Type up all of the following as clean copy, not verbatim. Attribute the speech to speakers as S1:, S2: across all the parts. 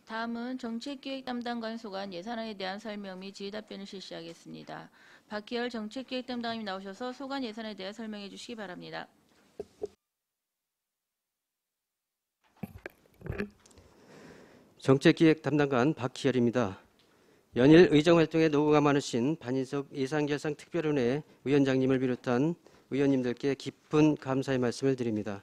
S1: 다음은 정책기획 담당관 소관 예산안에 대한 설명 및 질의답변을 실시하겠습니다. 박희열 정책기획 담당관님 나오셔서 소관 예산에 대해 설명해 주시기 바랍니다.
S2: 정책기획 담당관 박희열입니다. 연일 의정활동에 노고가 많으신 반인석 예산결상특별위원회 위원장님을 비롯한 의원님들께 깊은 감사의 말씀을 드립니다.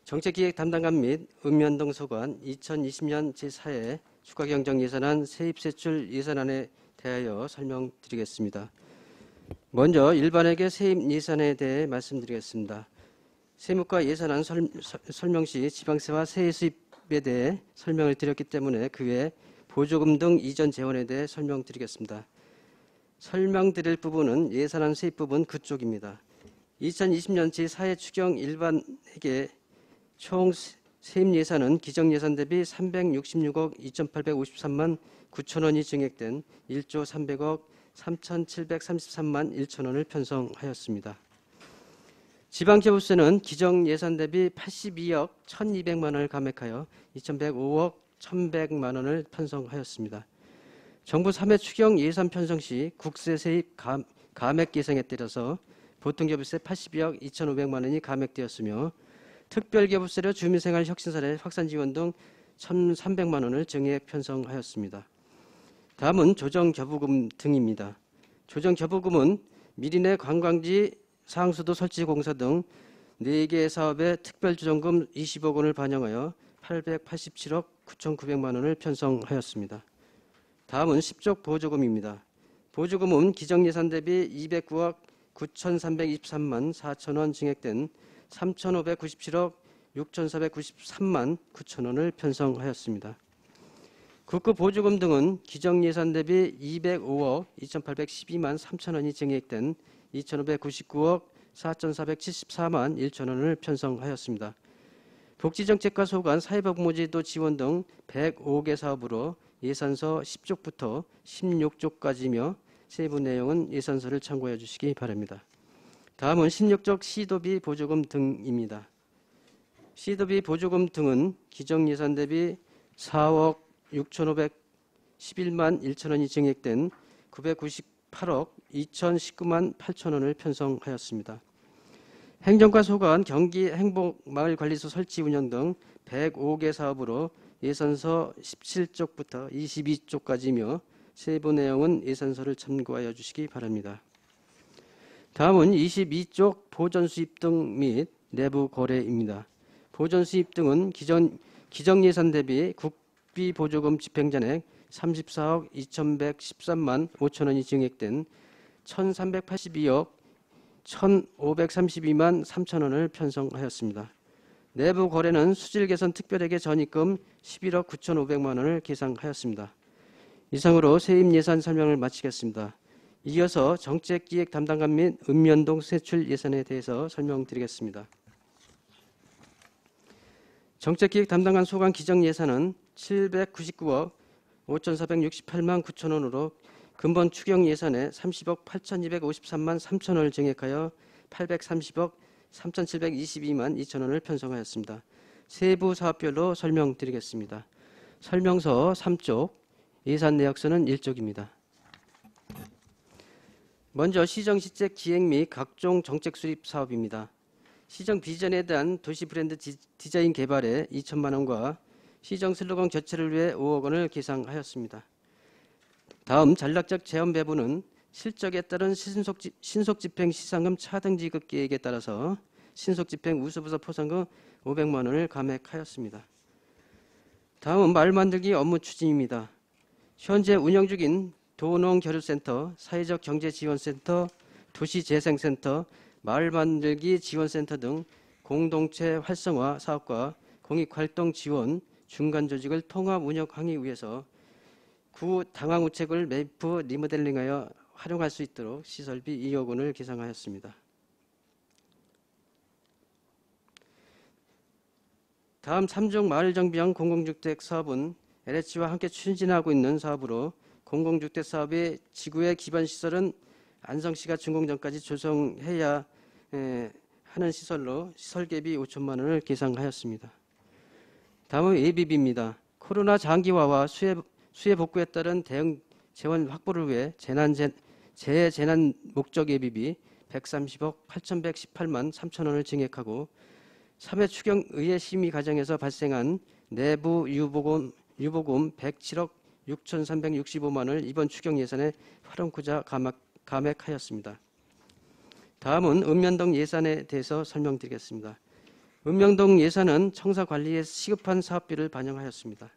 S2: 정책기획 담당관 및 읍면동 소관 2020년 제4회 추가경정예산안 세입세출 예산안에 대하여 설명드리겠습니다. 먼저 일반회계 세입 예산에 대해 말씀드리겠습니다. 세무과 예산안 설명 시 지방세와 세액 수입에 대해 설명을 드렸기 때문에 그 외 보조금 등 이전 재원에 대해 설명드리겠습니다. 설명드릴 부분은 예산안 세입 부분 그쪽입니다. 2020년 제4회 추경 일반회계 총 세입 예산은 기정 예산 대비 366억 2,853만 9천 원이 증액된 1조 300억 3,733만 1천 원을 편성하였습니다. 지방재부세는 기정 예산 대비 82억 1,200만 원을 감액하여 2,105억 1,100만 원을 편성하였습니다. 정부 3회 추경 예산 편성 시 국세 세입 감액 예상에 따라서 보통계부세 82억 2,500만 원이 감액되었으며 특별계부세로 주민생활 혁신사례 확산지원 등 1,300만 원을 증액 편성하였습니다. 다음은 조정겨부금 등입니다. 조정겨부금은 미리내 관광지 상수도 설치공사 등 4개 사업에 특별조정금 20억 원을 반영하여 887억 9,900만 원을 편성하였습니다. 다음은 10족 보조금입니다. 보조금은 기정예산 대비 209억 9,323만 4천 원 증액된 3,597억 6,493만 9천 원을 편성하였습니다. 국고 보조금 등은 기정예산 대비 205억 2,812만 3천 원이 증액된 2,599억 4,474만 1천 원을 편성하였습니다. 복지정책과 소관, 사회복무제도 지원 등 105개 사업으로 예산서 10쪽부터 16쪽까지며 세부 내용은 예산서를 참고해 주시기 바랍니다. 다음은 16쪽 시도비 보조금 등입니다. 시도비 보조금 등은 기정예산 대비 4억 6,511만 1천 원이 증액된 998억 2,019만 8천 원을 편성하였습니다. 행정과 소관, 경기 행복마을관리소 설치 운영 등 105개 사업으로 예산서 17쪽부터 22쪽까지며 세부 내용은 예산서를 참고하여 주시기 바랍니다. 다음은 22쪽 보전수입 등 및 내부 거래입니다. 보전수입 등은 기정예산 대비 국비보조금 집행잔액 34억 2,113만 5천 원이 증액된 1,382억 1,532만 3천 원을 편성하였습니다. 내부 거래는 수질 개선 특별회계 전입금 11억 9,500만 원을 계상하였습니다. 이상으로 세입 예산 설명을 마치겠습니다. 이어서 정책기획 담당관 및 읍면동 세출 예산에 대해서 설명드리겠습니다. 정책기획 담당관 소관 기정 예산은 799억 5,468만 9천 원으로 근본 추경 예산에 30억 8,253만 3천 원을 증액하여 830억 3,722만 2천 원을 편성하였습니다. 세부 사업별로 설명드리겠습니다. 설명서 3쪽, 예산 내역서는 1쪽입니다. 먼저 시정시책 기획 및 각종 정책 수립 사업입니다. 시정 비전에 대한 도시 브랜드 디자인 개발에 2천만 원과 시정 슬로건 교체를 위해 5억 원을 계상하였습니다. 다음 전략적 재원 배분은 실적에 따른 신속집행 시상금 차등 지급 계획에 따라서 신속집행 우수부서 포상금 500만 원을 감액하였습니다. 다음은 마을 만들기 업무 추진입니다. 현재 운영 중인 도농교류센터, 사회적 경제지원센터, 도시재생센터, 마을 만들기 지원센터 등 공동체 활성화 사업과 공익활동 지원, 중간조직을 통합 운영하기 위해서 구 당황우체국을 매입 리모델링하여 활용할 수 있도록 시설비 2억 원을 계상하였습니다. 다음 3종 마을정비형 공공주택 사업은 LH와 함께 추진하고 있는 사업으로 공공주택 사업의 지구의 기반시설은 안성시가 준공전까지 조성해야 하는 시설로 시설계비 5천만 원을 계상하였습니다. 다음은 ABB입니다. 코로나 장기화와 수해 복구에 따른 대응 재원 확보를 위해 재재난 목적 예비비 130억 8,118만 3천 원을 증액하고 3회 추경 의회 심의 과정에서 발생한 내부 유보금 107억 6,365만 원을 이번 추경 예산에 활용코자 감액하였습니다. 다음은 읍면동 예산에 대해서 설명드리겠습니다. 읍면동 예산은 청사 관리에 시급한 사업비를 반영하였습니다.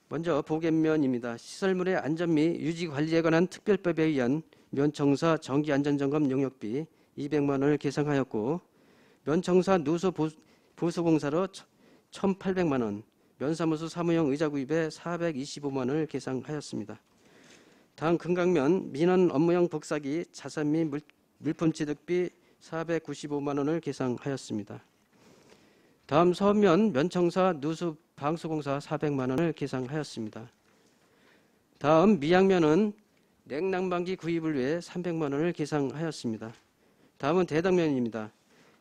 S2: 먼저 보겐면입니다. 시설물의 안전 및 유지 관리에 관한 특별법에 의한 면청사 정기안전점검 용역비 200만 원을 계상하였고 면청사 누수 보수공사로 1,800만 원, 면사무소 사무용 의자 구입에 425만 원을 계상하였습니다. 다음 금강면 민원 업무용 복사기 자산 및 물품 취득비 495만 원을 계상하였습니다. 다음 서면 면청사 누수 방수공사 400만 원을 계상하였습니다. 다음 미양면은 냉난방기 구입을 위해 300만 원을 계상하였습니다. 다음은 대덕면입니다.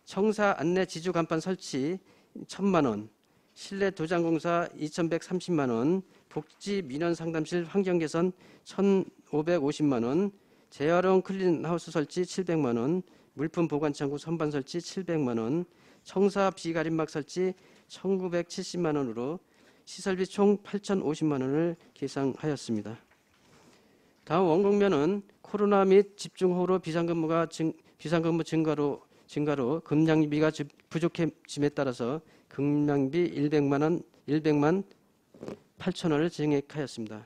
S2: 청사 안내 지주 간판 설치 1,000만 원, 실내 도장공사 2,130만 원, 복지 민원 상담실 환경 개선 1,550만 원, 재활용 클린하우스 설치 700만 원, 물품 보관 창구 선반 설치 700만 원, 청사 비가림막 설치 1,970만 원으로 시설비 총 8,050만 원을 계상하였습니다. 다음 원곡면은 코로나 및 집중호우로 비상근무 증가로 금량비가 부족해짐에 따라서 금량비 100만 8천 원을 증액하였습니다.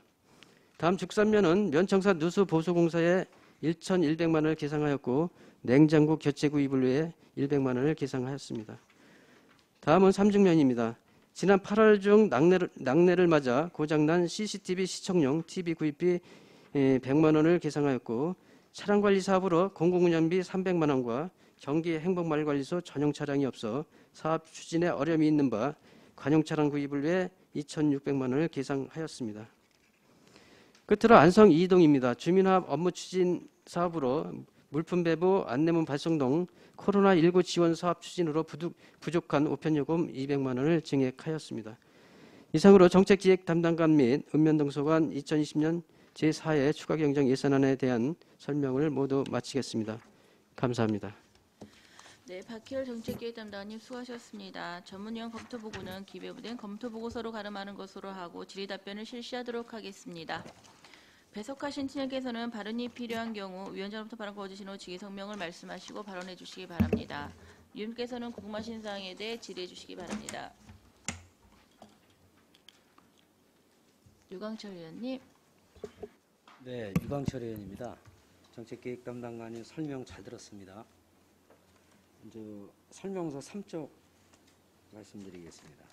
S2: 다음 죽산면은 면청사 누수 보수공사에 1,100만 원을 계상하였고 냉장고 교체 구입을 위해 100만 원을 계상하였습니다. 다음은 삼중면입니다. 지난 8월 중 낙뢰를 맞아 고장난 CCTV 시청용 TV 구입비 100만 원을 계상하였고 차량관리 사업으로 공공운전비 300만 원과 경기 행복마을관리소 전용 차량이 없어 사업 추진에 어려움이 있는 바 관용 차량 구입을 위해 2,600만 원을 계상하였습니다. 끝으로 안성 2동입니다. 주민화합 업무 추진 사업으로 물품 배부 안내문 발송동 코로나19 지원 사업 추진으로 부족한 우편요금 200만 원을 증액하였습니다. 이상으로 정책기획 담당관 및 읍면동소관 2020년 제4회 추가경정 예산안에 대한 설명을 모두 마치겠습니다. 감사합니다.
S1: 네, 박희열 정책기획 담당님 수고하셨습니다. 전문위원 검토보고는 기재부된 검토보고서로 가름하는 것으로 하고 질의 답변을 실시하도록 하겠습니다. 배석하신 친구께서는 발언이 필요한 경우 위원장부터 발언 거주신 후 직위 성명을 말씀하시고 발언해 주시기 바랍니다. 위원께서는 궁금하신 사항에 대해 질의해 주시기 바랍니다. 유광철 위원님.
S3: 네, 유광철 의원입니다. 정책기획 담당관님 설명 잘 들었습니다. 이제 설명서 3쪽 말씀드리겠습니다.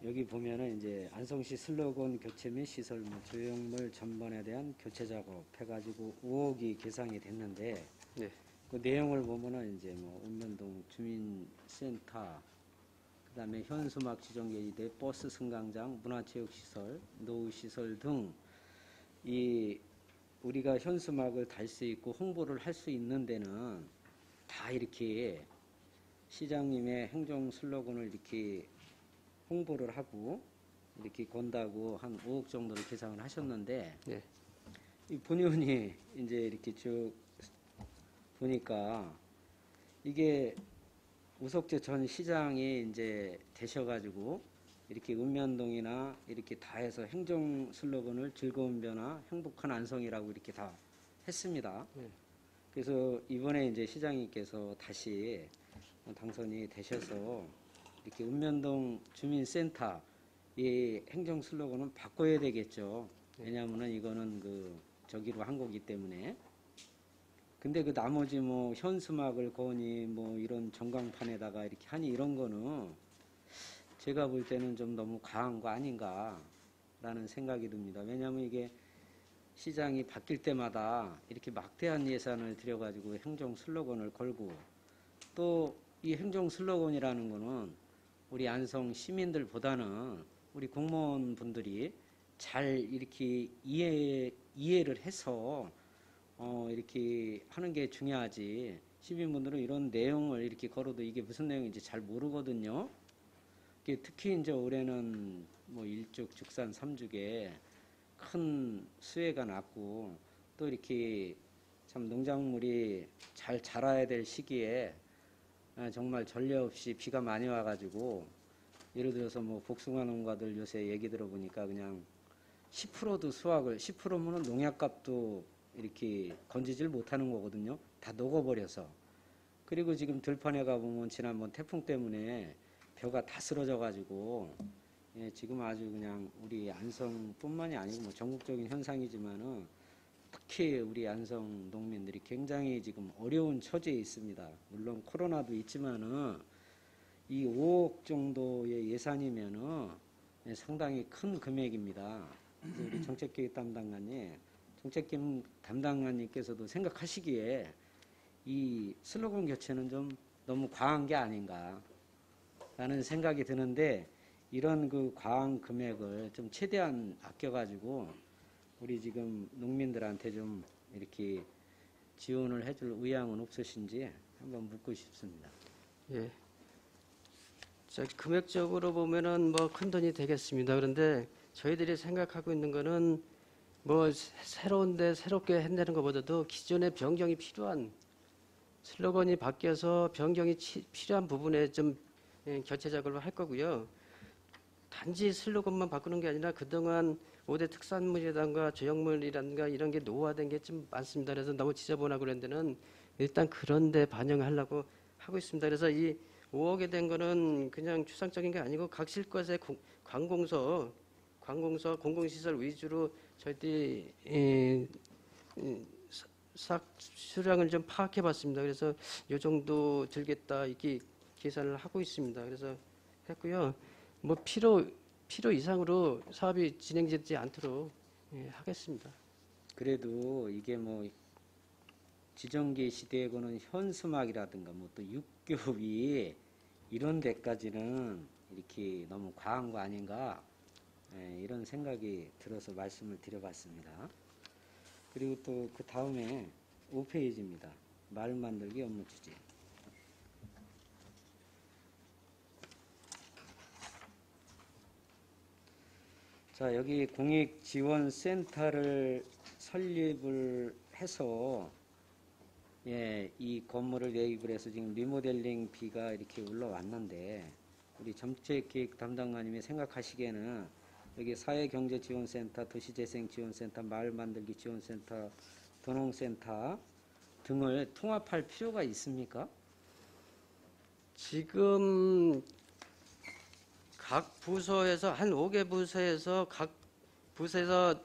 S3: 여기 보면은 이제 안성시 슬로건 교체 및 시설물, 조형물 전반에 대한 교체 작업 해가지고 5억이 계상이 됐는데,
S2: 네.
S3: 그 내용을 보면은 이제 뭐 읍면동 주민센터, 그다음에 현수막 지정계획, 버스 승강장, 문화체육시설, 노후시설 등 이 우리가 현수막을 달 수 있고 홍보를 할 수 있는 데는 다 이렇게 시장님의 행정 슬로건을 이렇게 홍보를 하고 이렇게 건다고 한 5억 정도를 계산을 하셨는데,
S2: 네.
S3: 이 본의원이 이제 이렇게 쭉 보니까 이게 우석재 전 시장이 이제 되셔가지고 이렇게 읍면동이나 이렇게 다 해서 행정 슬로건을 즐거운 변화, 행복한 안성이라고 이렇게 다 했습니다.
S2: 네.
S3: 그래서 이번에 이제 시장님께서 다시 당선이 되셔서 이렇게 읍면동 주민센터 이 행정 슬로건은 바꿔야 되겠죠. 왜냐하면은 이거는 그 저기로 한 거기 때문에. 근데 그 나머지 뭐 현수막을 거니 뭐 이런 전광판에다가 이렇게 하니 이런 거는 제가 볼 때는 좀 너무 과한 거 아닌가라는 생각이 듭니다. 왜냐하면 이게 시장이 바뀔 때마다 이렇게 막대한 예산을 들여가지고 행정 슬로건을 걸고 또 이 행정 슬로건이라는 거는 우리 안성 시민들보다는 우리 공무원분들이 잘 이렇게 이해를 해서 이렇게 하는 게 중요하지. 시민분들은 이런 내용을 이렇게 걸어도 이게 무슨 내용인지 잘 모르거든요. 특히 이제 올해는 뭐 일죽, 죽산, 삼죽에 큰 수해가 났고 또 이렇게 참 농작물이 잘 자라야 될 시기에 정말 전례 없이 비가 많이 와가지고 예를 들어서 뭐 복숭아 농가들 요새 얘기 들어보니까 그냥 10%도 수확을 10%면은 농약값도 이렇게 건지질 못하는 거거든요. 다 녹아버려서. 그리고 지금 들판에 가보면 지난번 태풍 때문에 벼가 다 쓰러져 가지고 지금 아주 그냥 우리 안성뿐만이 아니고 뭐 전국적인 현상이지만은 특히 우리 안성 농민들이 굉장히 지금 어려운 처지에 있습니다. 물론 코로나도 있지만은 이 5억 정도의 예산이면은 상당히 큰 금액입니다. 그래서 우리 정책기획 담당관님께서도 생각하시기에 이 슬로건 교체는 좀 너무 과한 게 아닌가 라는 생각이 드는데 이런 그 과한 금액을 좀 최대한 아껴가지고 우리 지금 농민들한테 좀 이렇게 지원을 해줄 의향은 없으신지 한번 묻고 싶습니다.
S2: 예. 자, 금액적으로 보면은 뭐 큰 돈이 되겠습니다. 그런데 저희들이 생각하고 있는 거는 뭐 새로운데 새롭게 한다는 것보다도 기존의 변경이 필요한 슬로건이 바뀌어서 변경이 필요한 부분에 좀 교체 작업을 할 거고요. 단지 슬로건만 바꾸는 게 아니라 그동안 5대 특산물이라든가 조형물이라든가 이런 게 노후화된 게 좀 많습니다. 그래서 너무 지저분하고 그런 데는 일단 그런 데 반영하려고 하고 있습니다. 그래서 이 5억에 된 거는 그냥 추상적인 게 아니고 각 실것의 관공서, 공공시설 위주로 저희들이 싹 수량을 좀 파악해 봤습니다. 그래서 이 정도 들겠다 이렇게 계산을 하고 있습니다. 그래서 했고요. 뭐 필요 이상으로 사업이 진행되지 않도록 하겠습니다.
S3: 그래도 이게 뭐 지정기 시대에고는 현수막이라든가 뭐 또 육교비 이런 데까지는 이렇게 너무 과한 거 아닌가 이런 생각이 들어서 말씀을 드려봤습니다. 그리고 또 그 다음에 5페이지입니다. 마을 만들기 업무 주제. 자, 여기 공익지원센터를 설립을 해서 이 건물을 매입을 해서 지금 리모델링 비가 이렇게 올라왔는데 우리 정책기획 담당관님이 생각하시기에는 여기 사회경제지원센터, 도시재생지원센터, 마을만들기지원센터, 도농센터 등을 통합할 필요가 있습니까?
S2: 지금 각 부서에서 한 5개 부서에서 각 부서에서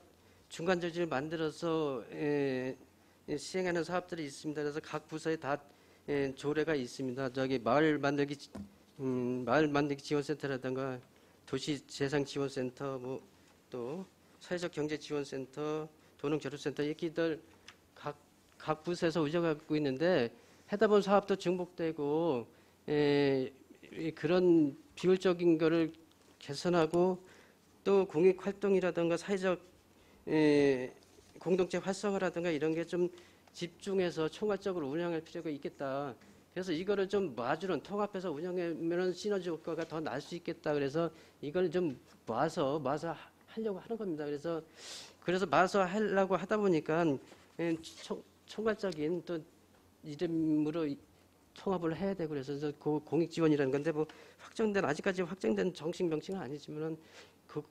S2: 중간 조직을 만들어서 시행하는 사업들이 있습니다. 그래서 각 부서에 다 조례가 있습니다. 저기 마을 만들기 지원센터라든가 도시재생지원센터 뭐 또 사회적 경제지원센터, 도농교류센터 이렇게들 각 부서에서 운영하고 있는데 하다 보면 사업도 중복되고 그런 비효율적인 거를 개선하고 또 공익활동이라든가 사회적 공동체 활성화라든가 이런 게 좀 집중해서 총괄적으로 운영할 필요가 있겠다. 그래서 이거를 좀 마주는 통합해서 운영하면 시너지 효과가 더 날 수 있겠다. 그래서 이걸 좀 모아서 하려고 하는 겁니다. 그래서 모아서 하려고 하다 보니까 총괄적인 또 이름으로 통합을 해야 되고 그래서 공익 지원이라는 건데 뭐 아직까지 확정된 정식 명칭은 아니지만은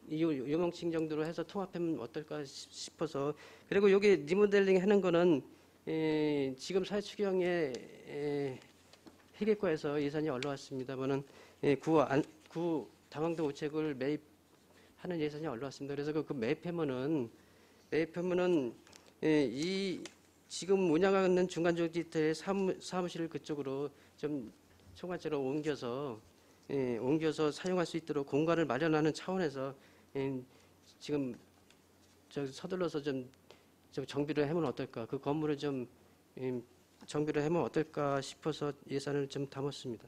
S2: 이 명칭 정도로 해서 통합하면 어떨까 싶어서 그리고 여기 리모델링 하는 거는 지금 사회추경에 회계과에서 예산이 올라왔습니다만은 구 당황도 우체국을 매입하는 예산이 올라왔습니다. 그래서 그 매입하면은 이 지금 운영하는 중간조직들의 사무실을 그쪽으로 좀 총괄적으로 옮겨서 사용할 수 있도록 공간을 마련하는 차원에서 지금 서둘러서 좀 정비를 하면 어떨까? 그 건물을 좀 정비를 하면 어떨까 싶어서 예산을 좀 담았습니다.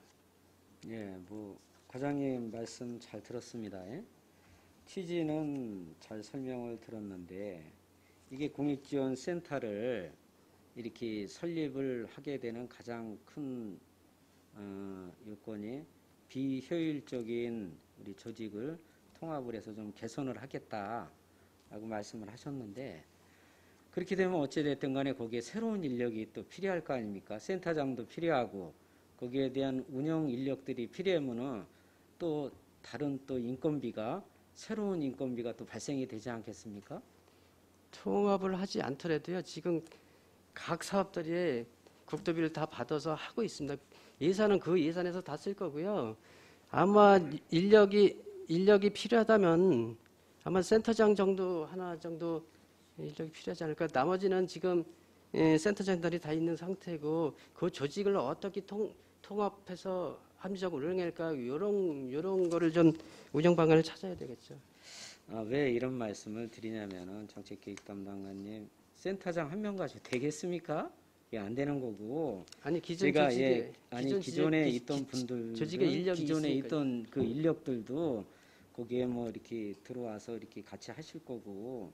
S3: 예, 뭐 과장님 말씀 잘 들었습니다. 취지는 잘 설명을 들었는데 이게 공익지원센터를 이렇게 설립을 하게 되는 가장 큰 요건이 비효율적인 우리 조직을 통합을 해서 좀 개선을 하겠다라고 말씀을 하셨는데, 그렇게 되면 어찌됐든 간에 거기에 새로운 인력이 또 필요할 거 아닙니까? 센터장도 필요하고 거기에 대한 운영 인력들이 필요하면은 또 다른 또 인건비가, 새로운 인건비가 또 발생이 되지 않겠습니까?
S2: 통합을 하지 않더라도요. 지금 각 사업들이 국도비를 다 받아서 하고 있습니다. 예산은 그 예산에서 다 쓸 거고요. 아마 인력이 필요하다면 아마 센터장 정도 하나 정도 인력이 필요하지 않을까. 나머지는 지금 센터장들이 다 있는 상태고 그 조직을 어떻게 통합해서 합리적으로 운영할까 요런 거를 좀 운영 방안을 찾아야 되겠죠.
S3: 왜 이런 말씀을 드리냐면은 정책기획 담당관님, 센터장 한 명 가지고 되겠습니까? 이게 안 되는 거고.
S2: 아니 기존
S3: 제가
S2: 조직에
S3: 기존에 있던 분들,
S2: 조직에 인력이
S3: 기존에
S2: 있으니까요.
S3: 있던 그 인력들도 거기에 뭐 이렇게 들어와서 이렇게 같이 하실 거고,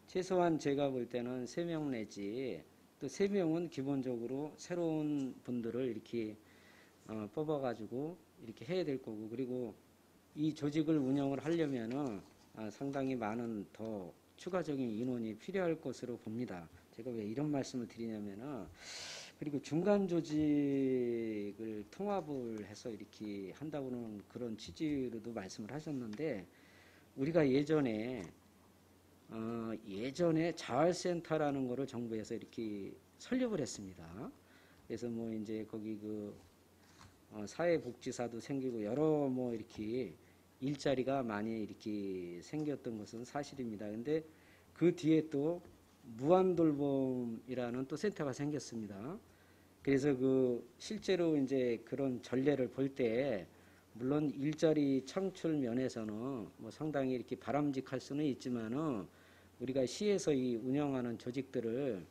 S3: 최소한 제가 볼 때는 3명 내지 또 3명은 기본적으로 새로운 분들을 이렇게 뽑아가지고 이렇게 해야 될 거고, 그리고 이 조직을 운영을 하려면은 상당히 많은 더 추가적인 인원이 필요할 것으로 봅니다. 제가 왜 이런 말씀을 드리냐면은, 그리고 중간 조직을 통합을 해서 이렇게 한다고는 그런 취지로도 말씀을 하셨는데, 우리가 예전에 자활센터라는 거를 정부에서 이렇게 설립을 했습니다. 그래서 뭐 이제 거기 사회복지사도 생기고 여러 뭐 이렇게 일자리가 많이 이렇게 생겼던 것은 사실입니다. 근데 그 뒤에 또 무한돌봄이라는 또 센터가 생겼습니다. 그래서 실제로 이제 그런 전례를 볼 때, 물론 일자리 창출 면에서는 뭐 상당히 이렇게 바람직할 수는 있지만은, 우리가 시에서 이 운영하는 조직들을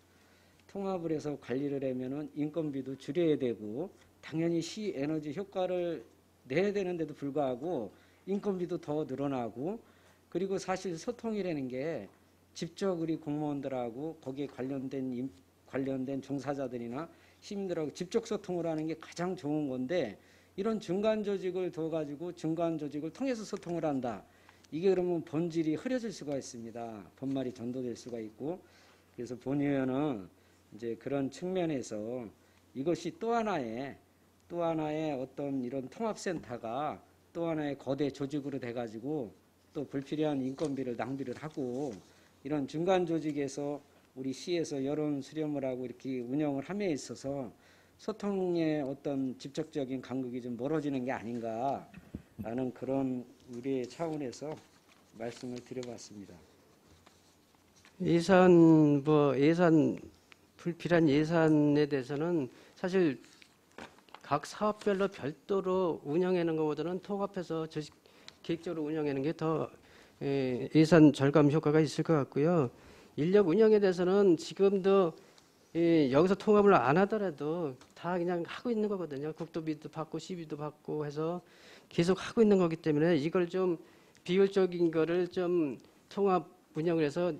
S3: 통합을 해서 관리를 하면은 인건비도 줄여야 되고, 당연히 시 에너지 효과를 내야 되는데도 불구하고 인건비도 더 늘어나고, 그리고 사실 소통이라는 게 직접 우리 공무원들하고 거기에 관련된 종사자들이나 시민들하고 직접 소통을 하는 게 가장 좋은 건데, 이런 중간 조직을 둬가지고 중간 조직을 통해서 소통을 한다. 이게 그러면 본질이 흐려질 수가 있습니다. 본말이 전도될 수가 있고. 그래서 본 의원은 이제 그런 측면에서 이것이 또 하나의 어떤 이런 통합센터가 또 하나의 거대 조직으로 돼가지고 또 불필요한 인건비를 낭비를 하고, 이런 중간 조직에서 우리 시에서 여론 수렴을 하고 이렇게 운영을 함에 있어서 소통의 어떤 직접적인 간극이 좀 멀어지는 게 아닌가라는 그런 우리의 차원에서 말씀을 드려봤습니다.
S2: 불필요한 예산에 대해서는 사실 각 사업별로 별도로 운영하는 것보다는 통합해서 조직 계획적으로 운영하는 게 더 예산 절감 효과가 있을 것 같고요. 인력 운영에 대해서는 지금도 여기서 통합을 안 하더라도 다 그냥 하고 있는 거거든요. 국도비도 받고 시비도 받고 해서 계속 하고 있는 거기 때문에 이걸 좀 비효율적인 거를 좀 통합 운영을 해서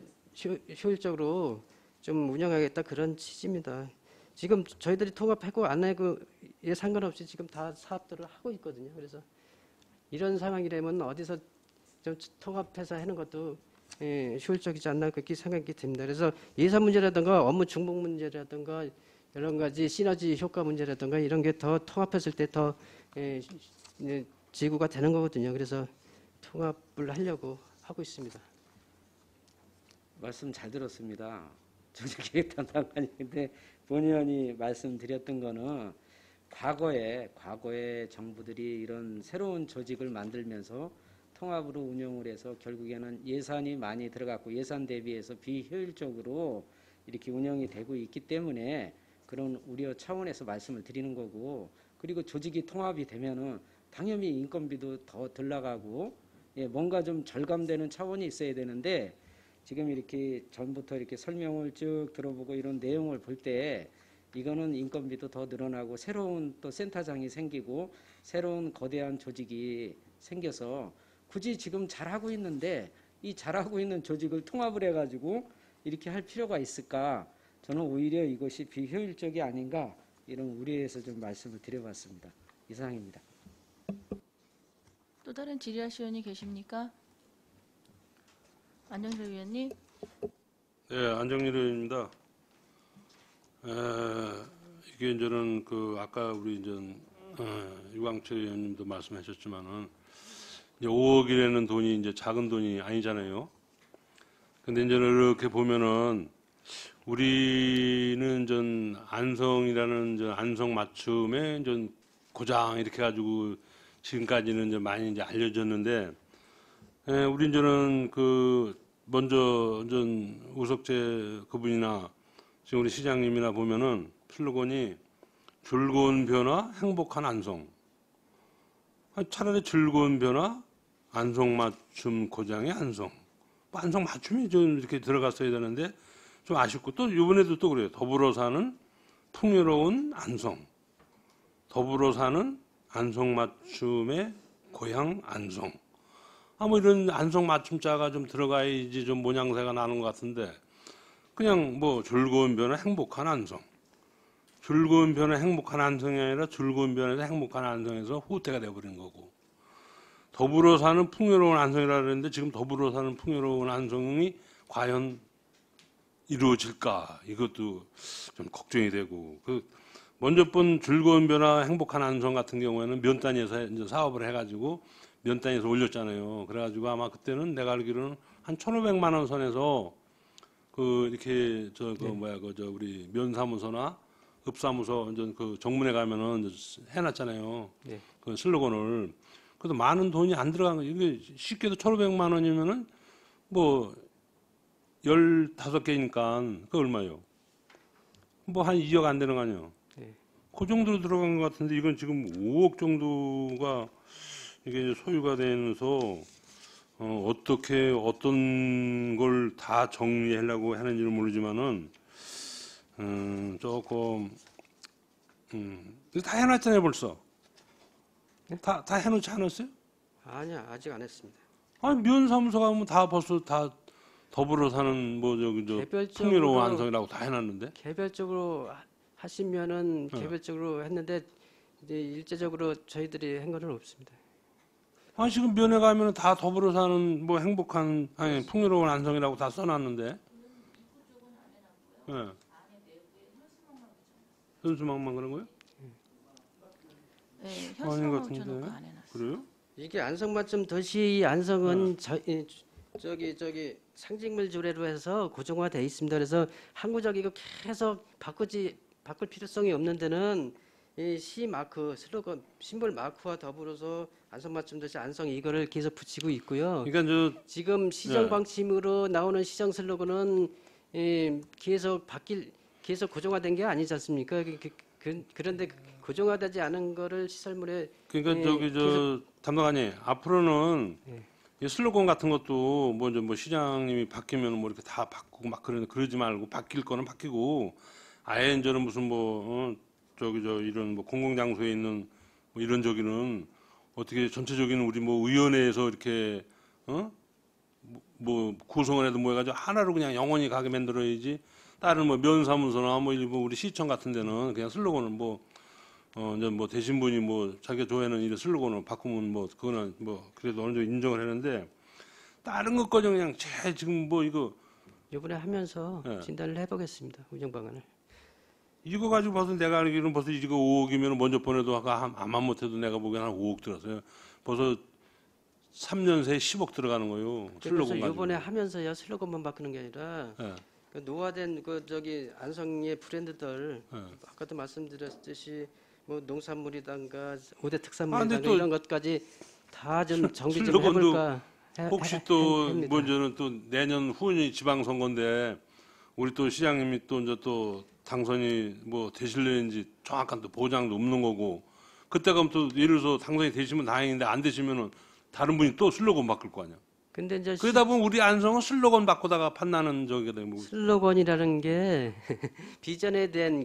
S2: 효율적으로 좀 운영하겠다, 그런 취지입니다. 지금 저희들이 통합하고 안 하고에 상관없이 지금 다 사업들을 하고 있거든요. 그래서 이런 상황이라면 어디서 좀 통합해서 하는 것도 효율적이지 않나 그렇게 생각이 듭니다. 그래서 예산 문제라든가 업무 중복 문제라든가 여러 가지 시너지 효과 문제라든가 이런 게 더 통합했을 때 더 지구가 되는 거거든요. 그래서 통합을 하려고 하고 있습니다.
S3: 말씀 잘 들었습니다. 조직기획 담당관인데 본 의원이 말씀드렸던 거는 과거에 정부들이 이런 새로운 조직을 만들면서 통합으로 운영을 해서 결국에는 예산이 많이 들어갔고 예산 대비해서 비효율적으로 이렇게 운영이 되고 있기 때문에 그런 우려 차원에서 말씀을 드리는 거고, 그리고 조직이 통합이 되면은 당연히 인건비도 더 덜 나가고 뭔가 좀 절감되는 차원이 있어야 되는데, 지금 이렇게 전부터 이렇게 설명을 쭉 들어보고 이런 내용을 볼 때 이거는 인건비도 더 늘어나고 새로운 또 센터장이 생기고 새로운 거대한 조직이 생겨서 굳이 지금 잘하고 있는데 이 잘하고 있는 조직을 통합을 해가지고 이렇게 할 필요가 있을까? 저는 오히려 이것이 비효율적이 아닌가 이런 우려에서 좀 말씀을 드려봤습니다. 이상입니다.
S1: 또 다른 질의하실 의원이 계십니까? 안정철 위원님.
S4: 네, 안정일 의원입니다. 이게 이제는 아까 우리 유광철 의원님도 말씀하셨지만은 이제 5억이라는 돈이 이제 작은 돈이 아니잖아요. 근데 이제 이렇게 보면은 우리는 안성이라는 안성 맞춤에 고장 이렇게 가지고 지금까지는 이제 많이 이제 알려졌는데, 우리 이제는 먼저 우석재 그분이나 지금 우리 시장님이나 보면은 슬로건이 즐거운 변화, 행복한 안성. 차라리 즐거운 변화, 안성 맞춤 고장의 안성. 안성 맞춤이 좀 이렇게 들어갔어야 되는데 좀 아쉽고, 또 이번에도 또 그래요. 더불어 사는 풍요로운 안성. 더불어 사는 안성 맞춤의 고향 안성. 뭐 이런 안성 맞춤자가 좀 들어가야지 좀 모양새가 나는 것 같은데, 그냥 뭐 즐거운 변화 행복한 안성. 즐거운 변화 행복한 안성이 아니라 즐거운 변화에서 행복한 안성에서 후퇴가 돼버린 거고, 더불어 사는 풍요로운 안성이라 그랬는데 지금 더불어 사는 풍요로운 안성이 과연 이루어질까, 이것도 좀 걱정이 되고, 먼저 본 즐거운 변화 행복한 안성 같은 경우에는 면 단위에서 이제 사업을 해가지고 면 단위에서 올렸잖아요. 그래가지고 아마 그때는 내가 알기로는 한 1,500만 원 선에서 이렇게 우리 면사무소나 읍사무소 이제 정문에 가면은 이제 해놨잖아요.
S2: 네.
S4: 그 슬로건을. 그래도 많은 돈이 안 들어간 거. 이게 쉽게도 1,500만 원이면은 뭐 15개니까 그 얼마요? 뭐 한 2억 안 되는 거 아니에요?
S2: 네.
S4: 그 정도로 들어간 것 같은데 이건 지금 5억 정도가 이게 이제 소유가 되면서 어떻게 어떤 걸 다 정리하려고 하는지는 모르지만은 조금 다 해놨잖아요 벌써.
S2: 네?
S4: 다 해놓지 않았어요?
S2: 아니야, 아직 안 했습니다.
S4: 아니 면사무소 가면 다 벌써 다 더불어 사는 뭐 풍요로운 안성이라고 다 해놨는데.
S2: 개별적으로 하시면은
S4: 네.
S2: 개별적으로 했는데 이제 일제적으로 저희들이 한 거는 없습니다.
S4: 아 지금 면회 가면은 다 더불어 사는 뭐 행복한 풍요로운 안성이라고 다 써놨는데. 예. 현수막만 그런 거요?
S1: 네,
S4: 아닌 것
S1: 현수막을
S4: 같은데.
S1: 붙여놓고 안 해놨어요.
S4: 그래요?
S2: 이게 안성맞춤 도시 안성은 저기 상징물 조례로 해서 고정화돼 있습니다. 그래서 항구적이고 계속 바꿀 필요성이 없는 데는 이 시 마크 슬로건 심볼 마크와 더불어서 안성맞춤 도시 안성 이거를 계속 붙이고 있고요.
S4: 그러니까
S2: 지금 시정 방침으로 나오는 시정 슬로건은 계속 고정화된 게 아니지 않습니까? 그런데 고정화되지 않은 거를 시설물에
S4: 그러니까 담당관님 앞으로는 이 슬로건 같은 것도 뭐 시장님이 바뀌면 뭐 이렇게 다 바꾸고 막 그러지 말고 바뀔 거는 바뀌고 아예 이제는 무슨 이런 뭐 공공장소에 있는 뭐 이런 저기는 어떻게 전체적인 우리 뭐 의원회에서 이렇게 뭐 구성을 해도 뭐 해가지고 하나로 그냥 영원히 가게 만들어야지. 다른 뭐 면사무소나 뭐 우리 시청 같은 데는 그냥 슬로건을 이제 뭐 되신 분이 뭐 자기가 좋아하는 이런 슬로건을 바꾸면 뭐 그거는 뭐 그래도 어느 정도 인정을 했는데 다른 것까지 그냥 지금 뭐 이거
S2: 이번에 하면서
S4: 네.
S2: 진단을 해보겠습니다. 운영 방안을.
S4: 이거 가지고 벌써 내가 알기로는 벌써 이거 5억이면 먼저 보내도 아까 아마 못해도 내가 보기에는 한 5억 들었어요. 벌써 3년 새에 10억 들어가는 거예요.
S2: 그래서
S4: 슬로건 가지고.
S2: 이번에 하면서요 슬로건만 바꾸는 게 아니라
S4: 예.
S2: 그 노화된 안성의 브랜드들
S4: 예.
S2: 아까도 말씀드렸듯이 뭐 농산물이든가 5대
S4: 근데
S2: 특산물이든가
S4: 또
S2: 이런 것까지 다 좀 정비 좀
S4: 슬로건도
S2: 해볼까.
S4: 혹시 또
S2: 합니다.
S4: 먼저는 또 내년 후년이 지방선거인데 우리 또 시장님이 또 이제 또 당선이 뭐 되실는지 정확한 또 보장도 없는 거고 그때 가면 또 예를 들어서 당선이 되시면 다행인데 안 되시면은 다른 분이 또 슬로건 바꿀 거 아니야.
S2: 근데 이제
S4: 그러다 보면 우리 안성은 슬로건 바꾸다가 판나는 저기가 되고.
S2: 슬로건이라는 게 비전에 대한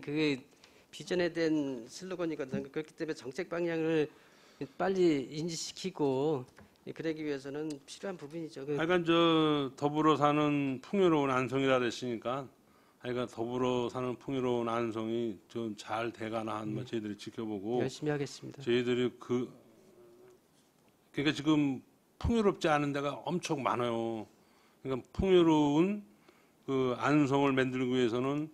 S2: 슬로건이거든요. 그렇기 때문에 정책 방향을 빨리 인지시키고 그러기 위해서는 필요한 부분이죠.
S4: 하여간 더불어 사는 풍요로운 안성이라 그랬으니까 하여간 더불어 사는 풍요로운 안성이 좀 잘 돼가나 한번 저희들이 지켜보고
S2: 열심히 하겠습니다.
S4: 저희들이 그러니까 지금 풍요롭지 않은 데가 엄청 많아요. 그러니까 풍요로운 그 안성을 만들기 위해서는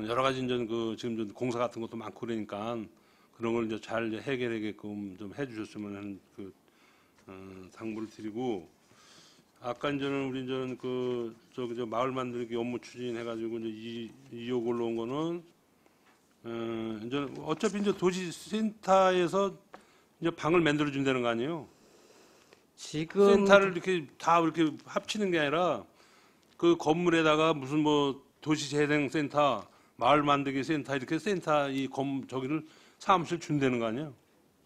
S4: 여러 가지 이제 지금 좀 공사 같은 것도 많고 그러니까 그런 걸 이제 잘 해결하게끔 좀 해주셨으면 하는 당부를 드리고 아까 이제는 우리 이제는 저기 마을 만들기 업무 추진해가지고 이제 2억 올라온 거는 이제 어차피 이제 도시센터에서 이제 방을 만들어 준다는 거 아니에요?
S2: 지금
S4: 센터를 이렇게 다 이렇게 합치는 게 아니라 그 건물에다가 무슨 뭐 도시재생센터, 마을 만들기 센터 이렇게 센터 저기를 사무실 준다는 거 아니에요?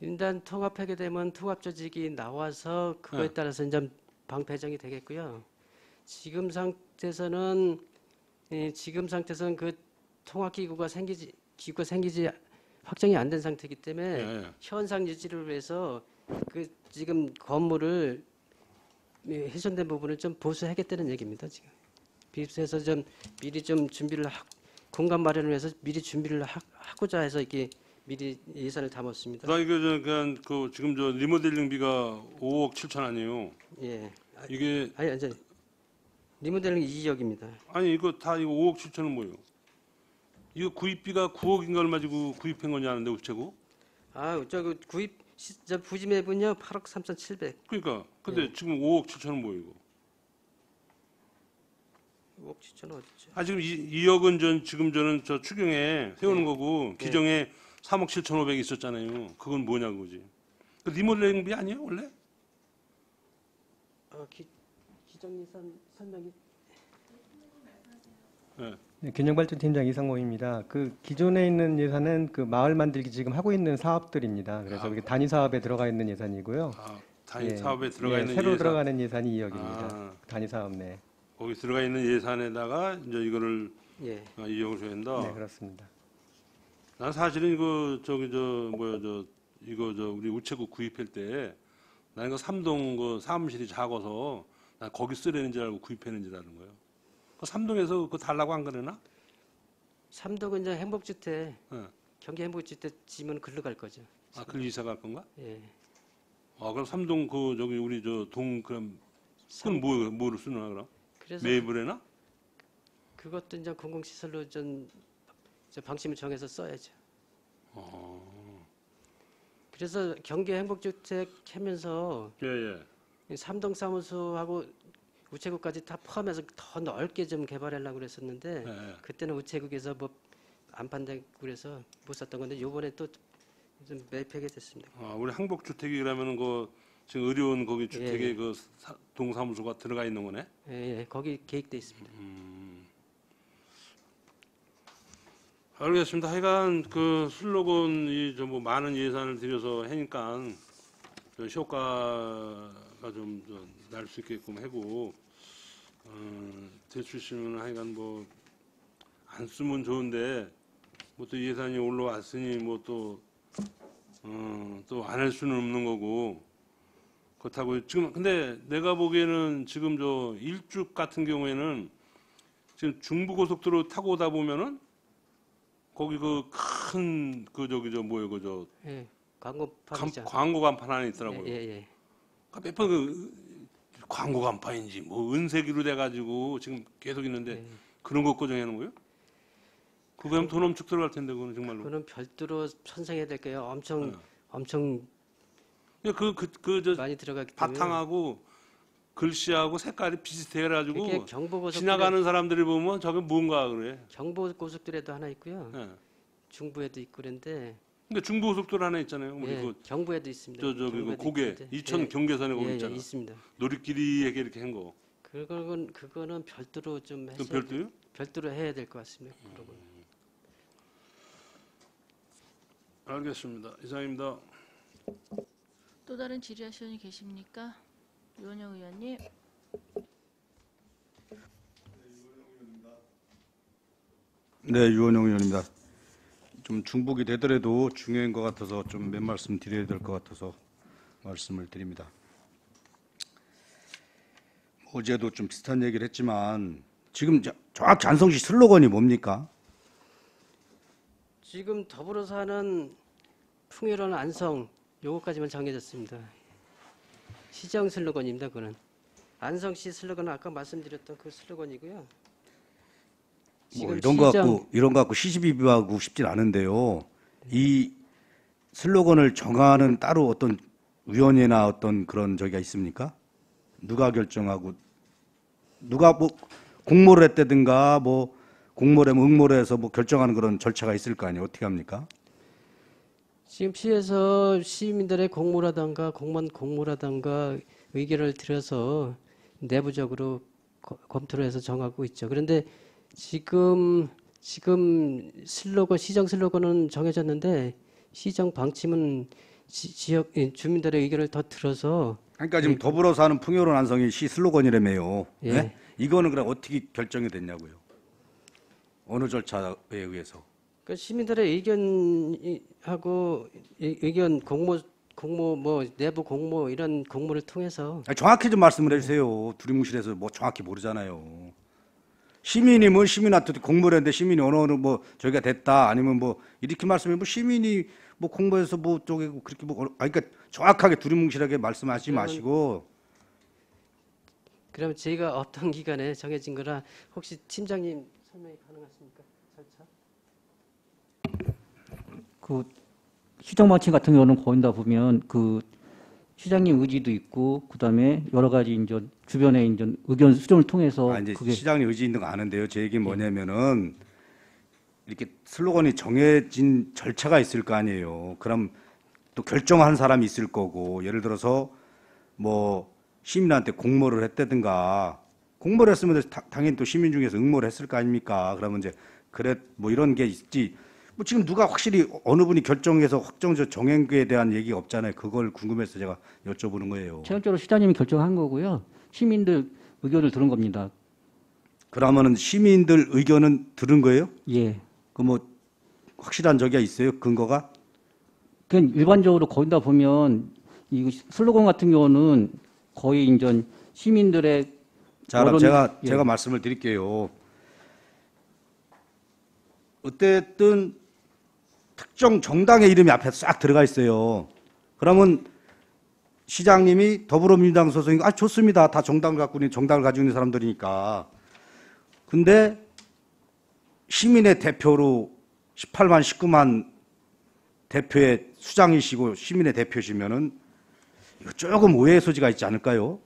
S2: 일단 통합하게 되면 통합 조직이 나와서 그거에
S4: 네.
S2: 따라서 이제 방 배정이 되겠고요. 지금 상태에서는 그 통합기구가 생기지 확정이 안 된 상태이기 때문에
S4: 예.
S2: 현상 유지를 위해서 그 지금 건물을 훼손된 부분을 좀 보수하겠다는 얘기입니다. 지금 그래서 좀 미리 좀 준비를 공간 마련을 위해서 미리 준비를 하고자 해서 이렇게 미리 예산을 담았습니다.
S4: 그다음 그냥 지금 저 리모델링비가 5억 7천 아니에요?
S2: 예.
S4: 이게
S2: 아니 리모델링 2억입니다.
S4: 아니 이거 5억 7천은 뭐예요? 이거 구입비가 9억인가 얼마 주고 구입한 건지 아는데 우체국?
S2: 저 부지매분요 8억 3,700.
S4: 그러니까 근데 지금 5억 7천은 뭐예요 이거?
S2: 5억 7천 어딨죠?
S4: 지금 2억은 지금 저는 저 추경에 세우는 거고 기정에 3억 7천 5백이 있었잖아요. 그건 뭐냐고 그지? 그 리모델링비 아니에요 원래?
S2: 기정 예산 설명이
S5: 네, 균형발전팀장 이상모입니다. 그 기존에 있는 예산은 그 마을 만들기 지금 하고 있는 사업들입니다. 그래서 그게 단위 사업에 들어가 있는 예산이고요.
S4: 단위
S5: 예,
S4: 사업에 들어가
S5: 예,
S4: 있는
S5: 새로
S4: 예산.
S5: 들어가는 예산이 2억입니다.
S4: 아.
S5: 단위 사업 내.
S4: 거기 들어가 있는 예산에다가 이제 이거를
S2: 예.
S4: 2억을 줘야 한다.
S5: 네, 그렇습니다.
S4: 난 사실은 이거 우리 우체국 구입할 때 난 이거 3동 그 사무실이 작아서 난 거기 쓰려는 줄 알고 구입했는 줄 아는 거예요. 그 3동에서 그거 달라고 안 그러나?
S2: 삼덕은 이제 행복주택
S4: 예.
S2: 경기 행복주택 지면 글로 갈 거죠.
S4: 그 이사 갈 건가?
S2: 예.
S4: 그럼 3동 우리 그럼 그건 뭐로 쓰나 그럼?
S2: 그래서
S4: 매입을 해나?
S2: 그것도 이제 공공시설로 좀 방침을 정해서 써야죠. 그래서 경기 행복주택 하면서
S4: 예.
S2: 삼동 사무소하고 우체국까지 다 포함해서 더 넓게 좀 개발하려고 그랬었는데
S4: 예.
S2: 그때는 우체국에서 뭐 안 판다고 그래서 못 샀던 건데 요번에 또 좀 매입하게 됐습니다.
S4: 우리 항복주택이 그러면은 지금 의료원 거기 주택에
S2: 예.
S4: 동사무소가 들어가 있는 거네?
S2: 예, 거기 계획돼 있습니다.
S4: 알겠습니다. 하여간 그 슬로건이 뭐 많은 예산을 들여서 하니까 효과가 좀 날 수 있게끔 하고 대출시면 하여간 뭐 안 쓰면 좋은데 뭐 또 예산이 올라왔으니 뭐 또 안 할 수는 없는 거고 그렇다고 지금 근데 내가 보기에는 지금 저 일죽 같은 경우에는 지금 중부고속도로 타고 오다 보면은 거기
S2: 예, 광고판이죠.
S4: 광고 간판 하나 있더라고요.
S2: 예.
S4: 몇 번 광고 간판인지 뭐 은색으로 돼가지고 지금 계속 있는데 그런 거 고정하는 거예요? 그거 하면 돈 엄청 들어갈 텐데 그거는 정말로.
S2: 그거는 별도로 편성해야 될 거예요. 엄청
S4: 저
S2: 많이 들어가기 때문에.
S4: 바탕하고 글씨하고 색깔이
S2: 그게
S4: 비슷해가지고
S2: 경부고속도로
S4: 지나가는 사람들이 보면 저게 뭔가 그래.
S2: 경부고속도로에도 하나 있고요.
S4: 예.
S2: 중부에도 있고 그런데
S4: 근데 중부고속도로 하나 있잖아요. 우리
S2: 예, 경부에도 있습니다.
S4: 그 고개
S2: 경부에도 있는데.
S4: 이천 경계선에 거기
S2: 예,
S4: 있잖아.
S2: 있습니다.
S4: 놀이길이 이렇게 한 거.
S2: 그거는 별도로 좀
S4: 그
S2: 해서
S4: 별도요?
S2: 별도로 해야 될 것 같습니다. 그런 건.
S4: 알겠습니다. 이상입니다.
S1: 또 다른 질의하시는 분이 계십니까? 유원영 의원님.
S6: 네, 유원영 의원입니다. 좀 중복이 되더라도 중요한 것 같아서 좀 몇 말씀 드려야 될 것 같아서 말씀을 드립니다. 어제도 좀 비슷한 얘기를 했지만 지금 정확히 안성시 슬로건이 뭡니까?
S2: 지금 더불어 사는 풍요로운 안성 요거까지만 정해졌습니다. 시정 슬로건입니다. 그거는 안성시 슬로건은 아까 말씀드렸던 그 슬로건이고요.
S6: 뭐
S2: 지금
S6: 이런 거 갖고 시시비비하고 싶진 않은데요. 이 슬로건을 정하는 따로 어떤 위원회나 어떤 그런 저기가 있습니까? 누가 결정하고 누가 뭐 공모를 했다든가 뭐 공모를 하면 응모를 해서 뭐 결정하는 그런 절차가 있을 거 아니에요. 어떻게 합니까?
S2: 지금 시에서 시민들의 공모라든가 공무원 공모라든가 의견을 들여서 내부적으로 검토를 해서 정하고 있죠. 그런데 지금 슬로건 시정 슬로건은 정해졌는데 시정 방침은 지역 주민들의 의견을 더 들어서
S6: 그러니까 지금 더불어 사는 풍요로운 안성이 시 슬로건이라며요.
S2: 예.
S6: 네? 이거는 그럼 어떻게 결정이 됐냐고요? 어느 절차에 의해서?
S2: 그 시민들의 의견하고 의견 공모 뭐 내부 공모 이런 공모를 통해서
S6: 아니, 정확히 좀 말씀을 해주세요. 두리뭉실해서 뭐 정확히 모르잖아요. 시민이 뭐 시민한테 공모를 했는데 시민이 어느 뭐 저기가 됐다 아니면 뭐 이렇게 말씀해 뭐 시민이 뭐 공모해서 뭐 쪼개고 그렇게 뭐 그러니까 정확하게 두리뭉실하게 말씀하시지 마시고
S2: 그러면 저희가 어떤 기간에 정해진 거라 혹시 팀장님 설명이 가능하십니까? 절차?
S7: 그 시정 방침 같은 경우는 거인다 보면 그 시장님 의지도 있고 그다음에 여러 가지 이제 주변에 이제 의견 수렴을 통해서
S6: 이제
S7: 그게
S6: 시장님 의지 있는 거 아는데요. 제 얘기는 뭐냐면은 이렇게 슬로건이 정해진 절차가 있을 거 아니에요. 그럼 또 결정한 사람이 있을 거고 예를 들어서 뭐 시민한테 공모를 했다든가 공모를 했으면 당연히 또 시민 중에서 응모를 했을 거 아닙니까? 그러면 이제 그래 뭐 이런 게 있지. 뭐 지금 누가 확실히 어느 분이 결정해서 확정적 정행에 대한 얘기가 없잖아요. 그걸 궁금해서 제가 여쭤보는 거예요.
S7: 최종적으로 시장님이 결정한 거고요. 시민들 의견을 들은 겁니다.
S6: 그러면은 시민들 의견은 들은 거예요?
S7: 예.
S6: 그 뭐 확실한 적이 있어요? 근거가?
S7: 그냥 일반적으로 거인다 보면 이 슬로건 같은 경우는 거의 이제 시민들의
S6: 자, 그럼
S7: 여론-
S6: 제가 말씀을 드릴게요. 어쨌든 특정 정당의 이름이 앞에 싹 들어가 있어요. 그러면 시장님이 더불어민주당 소속인 좋습니다. 다 정당을 가지고 있는 사람들이니까. 근데 시민의 대표로 18만 19만 대표의 수장이시고 시민의 대표시면은 이거 조금 오해의 소지가 있지 않을까요?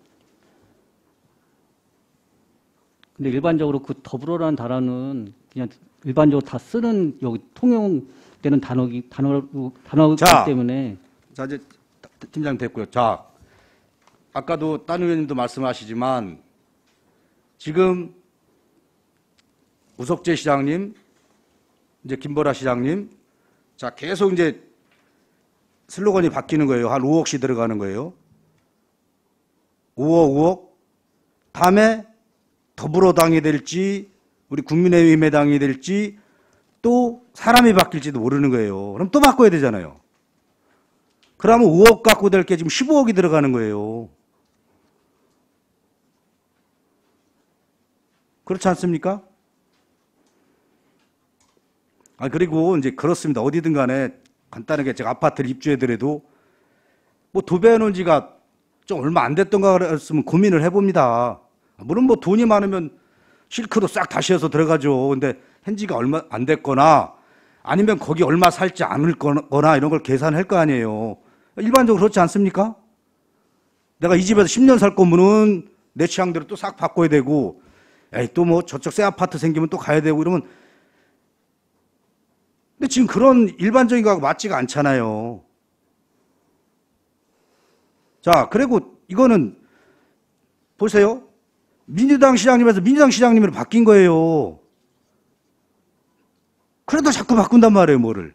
S7: 근데 일반적으로 그 더불어라는 단어는 그냥 일반적으로 다 쓰는 여기 통용되는 단어기
S6: 자.
S7: 때문에
S6: 자, 이제 팀장님 됐고요. 자, 아까도 딴 의원님도 말씀하시지만 지금 우석재 시장님, 이제 김보라 시장님, 자, 계속 이제 슬로건이 바뀌는 거예요. 한 5억씩 들어가는 거예요. 5억. 다음에 더불어당이 될지, 우리 국민의힘의 당이 될지, 또 사람이 바뀔지도 모르는 거예요. 그럼 또 바꿔야 되잖아요. 그러면 5억 갖고 될 게 지금 15억이 들어가는 거예요. 그렇지 않습니까? 그리고 이제 그렇습니다. 어디든 간에 간단하게 제가 아파트를 입주해더라도 뭐 도배해놓은 지가 좀 얼마 안 됐던가 그랬으면 고민을 해봅니다. 물론 뭐 돈이 많으면 실크도 싹 다시 해서 들어가죠. 근데 현지가 얼마 안 됐거나 아니면 거기 얼마 살지 않을 거나 이런 걸 계산할 거 아니에요. 일반적으로 그렇지 않습니까? 내가 이 집에서 10년 살 거면은 내 취향대로 또 싹 바꿔야 되고, 또 뭐 저쪽 새 아파트 생기면 또 가야 되고 이러면, 근데 지금 그런 일반적인 거하고 맞지가 않잖아요. 자, 그리고 이거는 보세요. 민주당 시장님에서 민주당 시장님으로 바뀐 거예요. 그래도 자꾸 바꾼단 말이에요, 뭐를.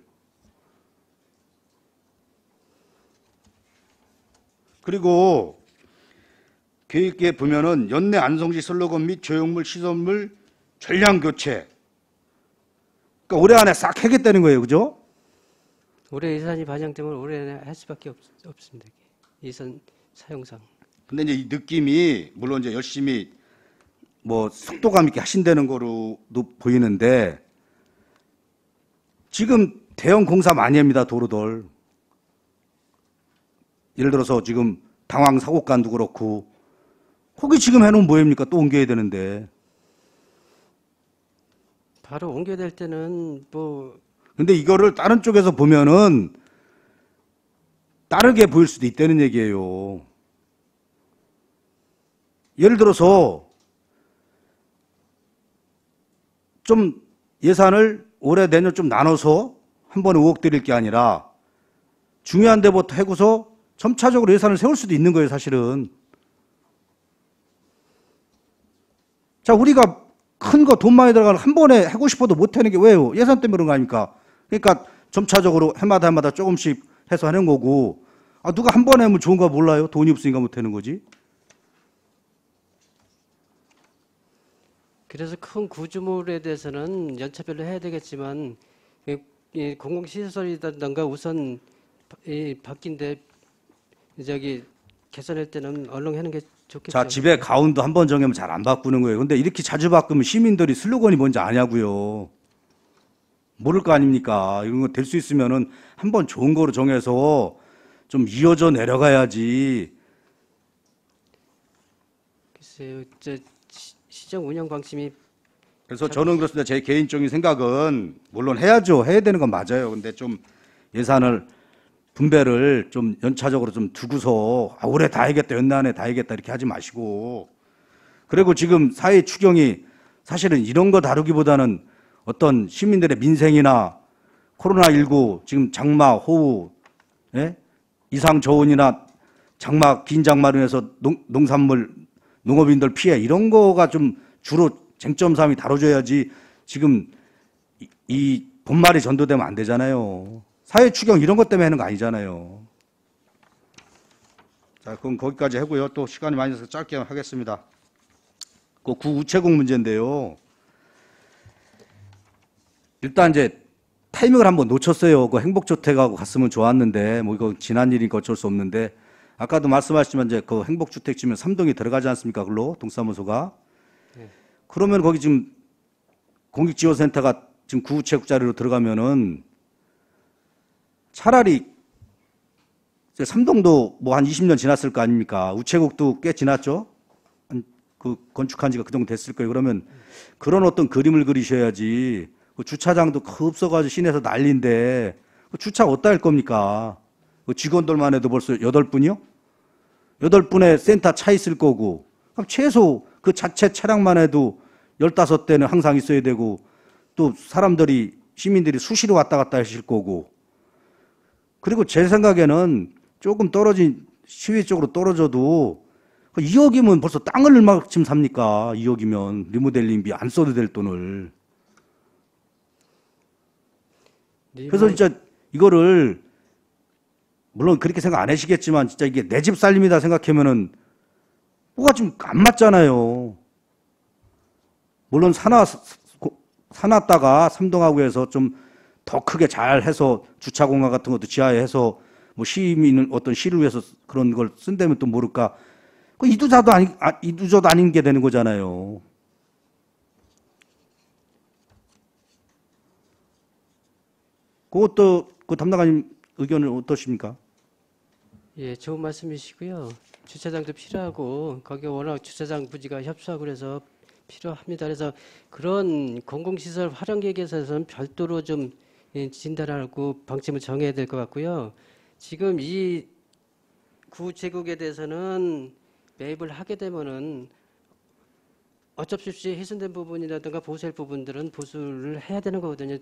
S6: 그리고 계획에 보면은 연내 안성시 슬로건 및 조형물 시설물 전량 교체. 그러니까 올해 안에 싹 하겠다는 거예요, 그죠?
S2: 올해 예산이 반영되면 올해 안에 할 수밖에 없습니다. 예산 사용상.
S6: 근데 이제 이 느낌이 물론 이제 열심히 뭐 속도감 있게 하신다는 거로도 보이는데 지금 대형 공사 많이 합니다. 도로들. 예를 들어서 지금 당황 사고간도 그렇고 거기 지금 해놓으면 뭐합니까? 또 옮겨야 되는데.
S2: 바로 옮겨야 될 때는 뭐
S6: 근데 이거를 다른 쪽에서 보면은 다르게 보일 수도 있다는 얘기예요. 예를 들어서 좀 예산을 올해 내년 좀 나눠서 한 번에 5억 드릴 게 아니라 중요한 데부터 해고서 점차적으로 예산을 세울 수도 있는 거예요, 사실은. 자, 우리가 큰 거 돈 많이 들어가는 한 번에 하고 싶어도 못 하는 게 왜요? 예산 때문에 그런 거 아닙니까? 그러니까 점차적으로 해마다 조금씩 해서 하는 거고, 아, 누가 한 번에 하면 좋은 거 몰라요? 돈이 없으니까 못 하는 거지.
S2: 그래서 큰 구조물에 대해서는 연차별로 해야 되겠지만 이 공공시설이라든가 우선 바뀐데 저기 개선할 때는 얼른 하는 게 좋겠죠.
S6: 자, 집에 가운도 한 번 정하면 잘 안 바꾸는 거예요. 근데 이렇게 자주 바꾸면 시민들이 슬로건이 뭔지 아냐고요. 모를 거 아닙니까? 이런 거 될 수 있으면은 한 번 좋은 거로 정해서 좀 이어져 내려가야지.
S2: 글쎄요, 시정 운영 방침이
S6: 그래서 저는 그렇습니다. 제 개인적인 생각은 물론 해야죠. 해야 되는 건 맞아요. 근데 좀 예산을 분배를 좀 연차적으로 좀 두고서 아, 올해 다 해야겠다, 연내안에 다 해야겠다 이렇게 하지 마시고. 그리고 지금 사회 추경이 사실은 이런 거 다루기보다는 어떤 시민들의 민생이나 코로나19 지금 장마, 호우, 예? 이상 저온이나 장마, 긴 장마로 인해서 농산물, 농업인들 피해 이런 거가 좀 주로 쟁점 사항이 다뤄져야지 지금 이 본말이 전도되면 안 되잖아요. 사회 추경 이런 것 때문에 하는 거 아니잖아요. 자, 그럼 거기까지 하고요. 또 시간이 많이 있어서 짧게 하겠습니다. 그 구우체국 문제인데요. 일단 이제 타이밍을 한번 놓쳤어요. 그 행복주택하고 갔으면 좋았는데 뭐 이거 지난 일이니까 어쩔 수 없는데 아까도 말씀하셨지만 이제 그 행복주택 지면 3동이 들어가지 않습니까? 그걸로 동사무소가. 그러면 거기 지금 공익지원센터가 지금 구우체국 자리로 들어가면은 차라리 3동도 뭐 한 20년 지났을 거 아닙니까? 우체국도 꽤 지났죠? 그 건축한 지가 그 정도 됐을 거예요. 그러면 그런 어떤 그림을 그리셔야지. 그 주차장도 없어가지고 시내에서 난리인데 그 주차 어디다 할 겁니까? 그 직원들만 해도 벌써 8분이요? 8분의 센터 차 있을 거고 그럼 최소 그 자체 차량만 해도 15대는 항상 있어야 되고 또 사람들이 시민들이 수시로 왔다 갔다 하실 거고 그리고 제 생각에는 조금 떨어진 시외 쪽으로 떨어져도 2억이면 벌써 땅을 얼마쯤 삽니까? 2억이면 리모델링비 안 써도 될 돈을. 그래서 진짜 이거를 물론 그렇게 생각 안 하시겠지만 진짜 이게 내 집 살림이다 생각하면은 뭐가 좀 안 맞잖아요. 물론 사놨다가 3동하고 해서 좀 더 크게 잘 해서 주차 공간 같은 것도 지하에 해서 뭐 시민을 어떤 시를 위해서 그런 걸 쓴다면 또 모를까. 그 이두저도 아닌 게 되는 거잖아요. 그것도 그 담당관님 의견은 어떠십니까?
S2: 예, 좋은 말씀이시고요. 주차장도 필요하고 거기 워낙 주차장 부지가 협소하고 그래서 필요합니다. 그래서 그런 공공시설 활용 계획에서는 별도로 좀 진단하고 방침을 정해야 될 것 같고요. 지금 이 구우체국에 대해서는 매입을 하게 되면은 어쩔 수 없이 훼손된 부분이라든가 보수할 부분들은 보수를 해야 되는 거거든요.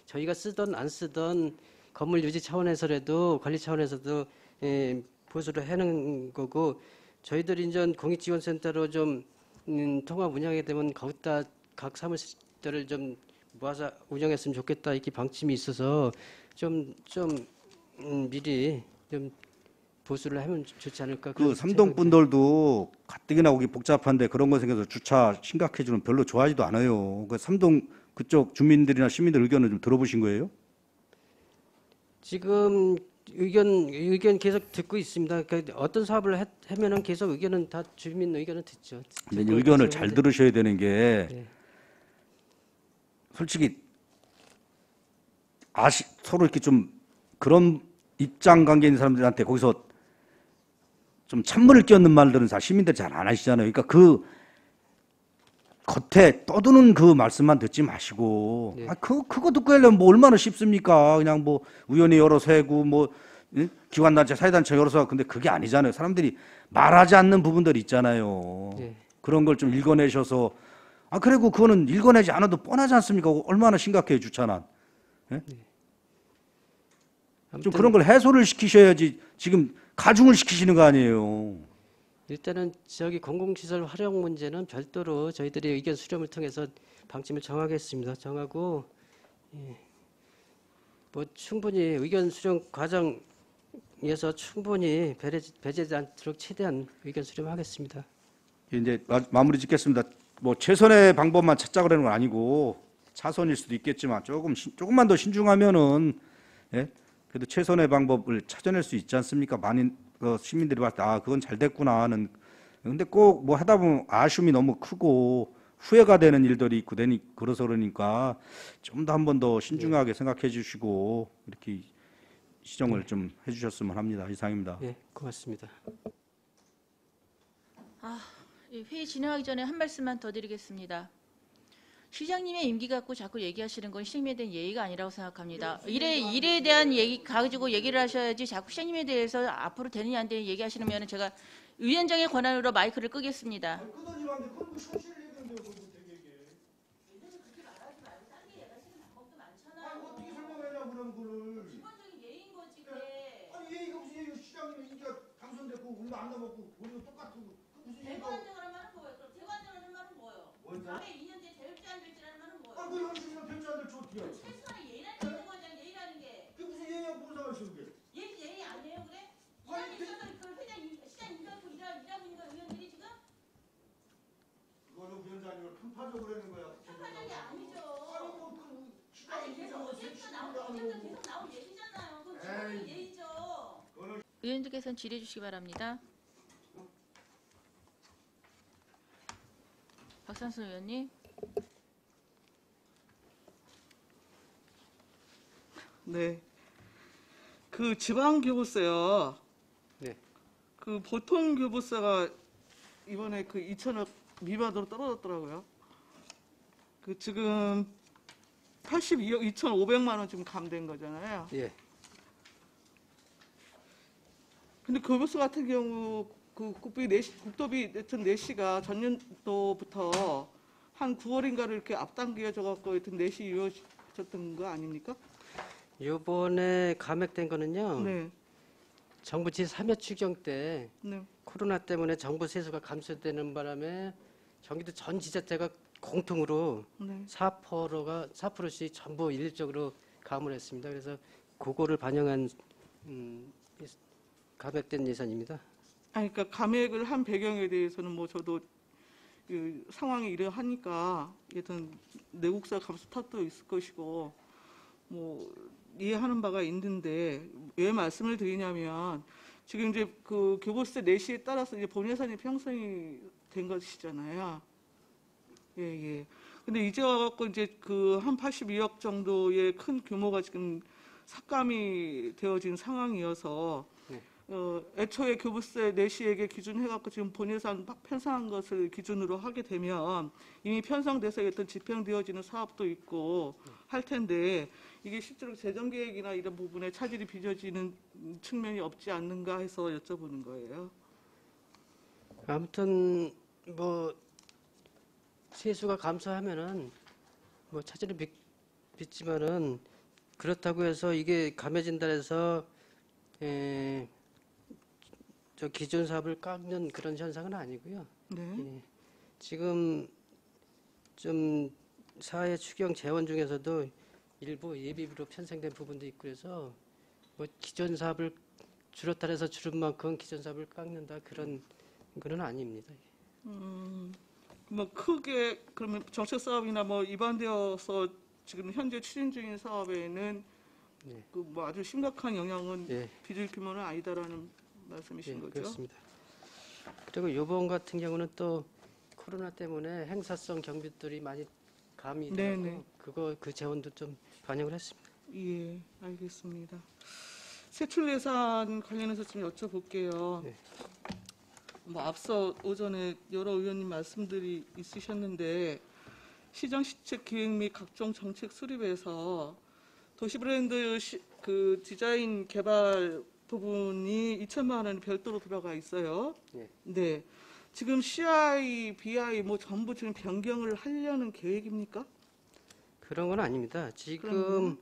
S2: 저희가 쓰던 안 쓰던 건물 유지 차원에서라도 관리 차원에서도 보수를 하는 거고 저희들이 이제 공익지원센터로 좀 통합 운영하게 되면 거기다 각 사무실들을 좀 모아서 운영했으면 좋겠다 이렇게 방침이 있어서 좀 미리 좀 보수를 하면 좋지 않을까.
S6: 그 삼동 분들도 가뜩이나 거기 복잡한데 그런 거 생겨서 주차 심각해지면 별로 좋아하지도 않아요. 그 삼동 그쪽 주민들이나 시민들 의견을 좀 들어보신 거예요?
S2: 지금 의견 계속 듣고 있습니다. 그러니까 어떤 사업을 하면은 계속 의견은 다 주민 의견을 듣죠.
S6: 근데 이제
S2: 듣고
S6: 의견을
S2: 있죠.
S6: 잘 들으셔야 되는 게
S2: 네.
S6: 솔직히 서로 이렇게 좀 그런 입장 관계 있는 사람들한테 거기서 좀 찬물을 끼얹는 말들은 다 시민들이 잘 안 하시잖아요. 그러니까 그 겉에 떠드는 그 말씀만 듣지 마시고,
S2: 네.
S6: 그거 듣고 하려면 뭐 얼마나 쉽습니까? 그냥 뭐 위원회 열어서 하고, 뭐, 기관단체, 사회단체 열어서 하고, 근데 그게 아니잖아요. 사람들이 말하지 않는 부분들이 있잖아요.
S2: 네.
S6: 그런 걸 좀 읽어내셔서, 그리고 그거는 읽어내지 않아도 뻔하지 않습니까? 얼마나 심각해요, 주차난. 좀
S2: 아무튼
S6: 그런 걸 해소를 시키셔야지 지금 가중을 시키시는 거 아니에요.
S2: 일단은 저기 공공시설 활용 문제는 별도로 저희들이 의견 수렴을 통해서 방침을 정하겠습니다. 정하고 뭐 충분히 의견 수렴 과정에서 충분히 배제되지 않도록 최대한 의견 수렴하겠습니다.
S6: 이제 마무리 짓겠습니다. 뭐 최선의 방법만 찾자 그러는 건 아니고 차선일 수도 있겠지만 조금만 더 신중하면은 그래도 최선의 방법을 찾아낼 수 있지 않습니까? 많은 시민들이 봤을 때 그건 잘 됐구나 하는. 근데 꼭 뭐 하다 보면 아쉬움이 너무 크고 후회가 되는 일들이 있고 그러니까 좀 더 한 번 더 신중하게 생각해 주시고 이렇게 시정을 좀 해주셨으면 합니다. 이상입니다.
S2: 네, 고맙습니다.
S1: 이 회의 진행하기 전에 한 말씀만 더 드리겠습니다. 시장님의 임기 갖고 자꾸 얘기하시는 건 시장님에 대한 예의가 아니라고 생각합니다. 일에 대한 얘기 가지고 얘기를 하셔야지 자꾸 시장님에 대해서 앞으로 되느냐 안 되느냐 얘기하시면 제가 위원장의 권한으로 마이크를 끄겠습니다. 기본적인 예의인 거지 그게.
S6: 예의가 무슨 예의가 시장님 인기가 당선됐고 우리가 안 남았고 우리가 똑같은 무슨
S1: 대관장을 하면 뭐예요? 그럼 대관장을 하는 말은 뭐예요? 다음에 2년 뒤에 될지 안 될지라는 말은 뭐예요?
S6: 그 형식이랑 될지 안 될지 어떻게 해요?
S1: 최소한의 예의라는 게 있는 거잖아요. 예의라는 게.
S6: 그게 무슨 예의하고 무슨 상관이 있어 그게?
S1: 예의 아니에요, 그래? 이란에 있어서 그 시장 임기하고 일하고 있는 거 의원들이 지금
S6: 그거는 위원장님을 편파적으로 하는 거야.
S1: 편파적이 아니죠.
S6: 아니
S1: 계속 어제부터 계속 나온 얘기잖아요. 그건 기본적인 예의죠. 의원님께서는 질의해 주시기 바랍니다. 박상수 의원님.
S8: 네. 그 지방 교부세요.
S2: 네.
S8: 그 보통 교부세가 이번에 그 2천억 미만으로 떨어졌더라고요. 그 지금 82억 2,500만 원 지금 감된 거잖아요.
S2: 예.
S8: 근데 교부세 같은 경우 그 국도비 하여튼 내시가 전년도부터 한 9월인가를 이렇게 앞당겨져 갖고 하여튼 내시 이루어졌던 거 아닙니까?
S2: 이번에 감액된 거는요.
S8: 네.
S2: 정부 제3회 추경 때
S8: 네.
S2: 코로나 때문에 정부 세수가 감소되는 바람에 경기도 전 지자체가 공통으로
S8: 네.
S2: 4%씩 전부 일률적으로 감을 했습니다. 그래서 그거를 반영한 감액된 예산입니다.
S8: 그러니까 감액을 한 배경에 대해서는 뭐 저도 그 상황이 이러하니까 여튼 내국사 감소 탓도 있을 것이고 뭐 이해하는 바가 있는데 왜 말씀을 드리냐면 지금 이제 그 교부세 내시에 따라서 이제 본 예산이 편성이 된 것이잖아요. 예. 근데 이제 와갖고 이제 그 한 82억 정도의 큰 규모가 지금 삭감이 되어진 상황이어서 애초에 교부세 내시액에 기준해갖고 지금 본예산 편성한 것을 기준으로 하게 되면 이미 편성돼서 어떤 집행되어지는 사업도 있고 할 텐데 이게 실제로 재정계획이나 이런 부분에 차질이 빚어지는 측면이 없지 않는가 해서 여쭤보는 거예요.
S2: 아무튼 뭐 세수가 감소하면은 뭐 차질은 빚지만은 그렇다고 해서 이게 감해진다 해서 저 기존 사업을 깎는 그런 현상은 아니고요.
S8: 네.
S2: 예. 지금 좀 사회 추경 재원 중에서도 일부 예비비로 편성된 부분도 있고 그래서 뭐 기존 사업을 줄었다 해서 줄은 만큼 기존 사업을 깎는다 그런 건 아닙니다.
S8: 뭐 크게 그러면 정책 사업이나 뭐 입안되어서 지금 현재 추진 중인 사업에는
S2: 네.
S8: 그 뭐 아주 심각한 영향은
S2: 예,
S8: 빚을 규모는 아니다라는 말씀이신
S2: 예,
S8: 거죠?
S2: 그렇습니다. 그리고 이번 같은 경우는 또 코로나 때문에 행사성 경비들이 많이 감이
S8: 네,
S2: 되고
S8: 네.
S2: 그 재원도 좀 반영을 했습니다.
S8: 예, 알겠습니다. 세출 예산 관련해서 좀 여쭤볼게요.
S2: 네.
S8: 뭐 앞서 오전에 여러 의원님 말씀들이 있으셨는데 시정 시책 기획 및 각종 정책 수립에서 도시 브랜드 그 디자인 개발 부분이 2천만 원이 별도로 들어가 있어요.
S2: 네.
S8: 네. 지금 CI, BI 뭐 전부 지금 변경을 하려는 계획입니까?
S2: 그런 건 아닙니다.
S8: 그러면요?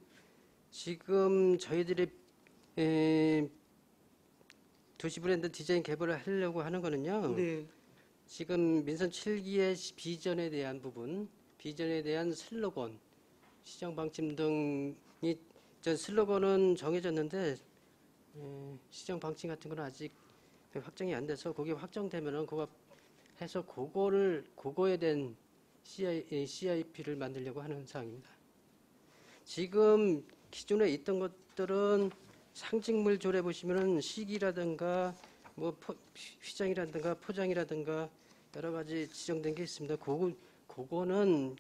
S2: 지금 저희들이 도시 브랜드 디자인 개발을 하려고 하는 거는요.
S8: 네.
S2: 지금 민선 7기의 비전에 대한 부분, 비전에 대한 슬로건, 시정 방침 등이 전 슬로건은 정해졌는데 시정 방침 같은 건 아직 확정이 안 돼서 그게 확정되면은 그거 해서 그거에 대한 CIP를 만들려고 하는 사항입니다. 지금 기존에 있던 것들은 상징물 조례 보시면은 시기라든가 뭐 휘장이라든가 포장이라든가 여러 가지 지정된 게 있습니다. 그거는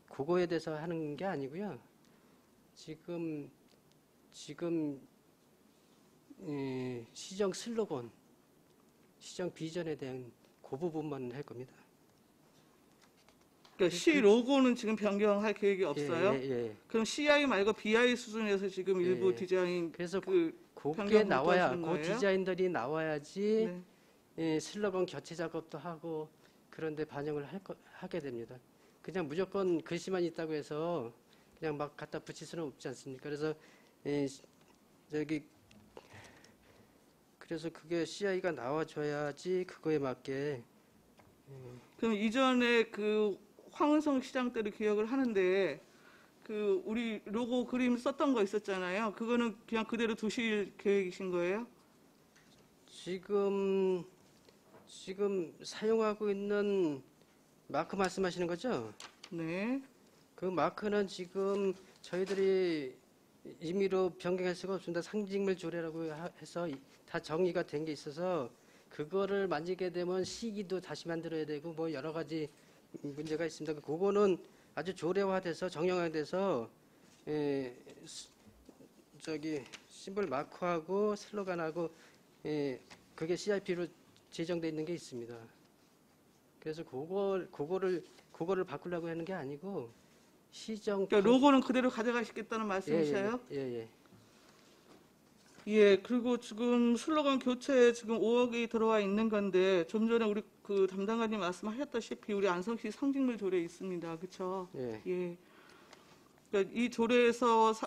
S2: 그거에 대해서 하는 게 아니고요. 지금 시정 슬로건, 시정 비전에 대한 그 부분만 할 겁니다.
S8: 그러니까 C 로고는 지금 변경할 계획이
S2: 예,
S8: 없어요?
S2: 예.
S8: 그럼 CI 말고 BI 수준에서 지금 일부
S2: 예.
S8: 디자인
S2: 그래서
S8: 그
S2: 그게
S8: 변경
S2: 나와야
S8: 검토하시는
S2: 그
S8: 거예요?
S2: 디자인들이 나와야지
S8: 네.
S2: 슬로건 교체 작업도 하고 그런데 반영을 하게 됩니다. 그냥 무조건 글씨만 있다고 해서 그냥 막 갖다 붙일 수는 없지 않습니까? 그래서 그래서 그게 CI가 나와줘야지 그거에 맞게
S8: 그럼 이전에 그 황은성 시장 때를 기억을 하는데 그 우리 로고 그림 썼던 거 있었잖아요. 그거는 그냥 그대로 두실 계획이신 거예요?
S2: 지금 사용하고 있는 마크 말씀하시는 거죠?
S8: 네.
S2: 그 마크는 지금 저희들이 임의로 변경할 수가 없습니다. 상징물 조례라고 해서 다 정의가 된 게 있어서 그거를 만지게 되면 시기도 다시 만들어야 되고 뭐 여러 가지 문제가 있습니다. 그거는 아주 조례화돼서 정형화돼서 심볼 마크하고 슬로건하고 그게 CIP로 제정돼 있는 게 있습니다. 그래서 그거를 바꾸려고 하는 게 아니고 시정
S8: 그러니까 로고는 그대로 가져가시겠다는 말씀이세요?
S2: 예.
S8: 예, 그리고 지금 슬로건 교체에 지금 5억이 들어와 있는 건데 좀 전에 우리 그 담당관님 말씀하셨다시피 우리 안성시 상징물 조례 있습니다. 그렇죠?
S2: 예.
S8: 예. 그러니까 이 조례에서는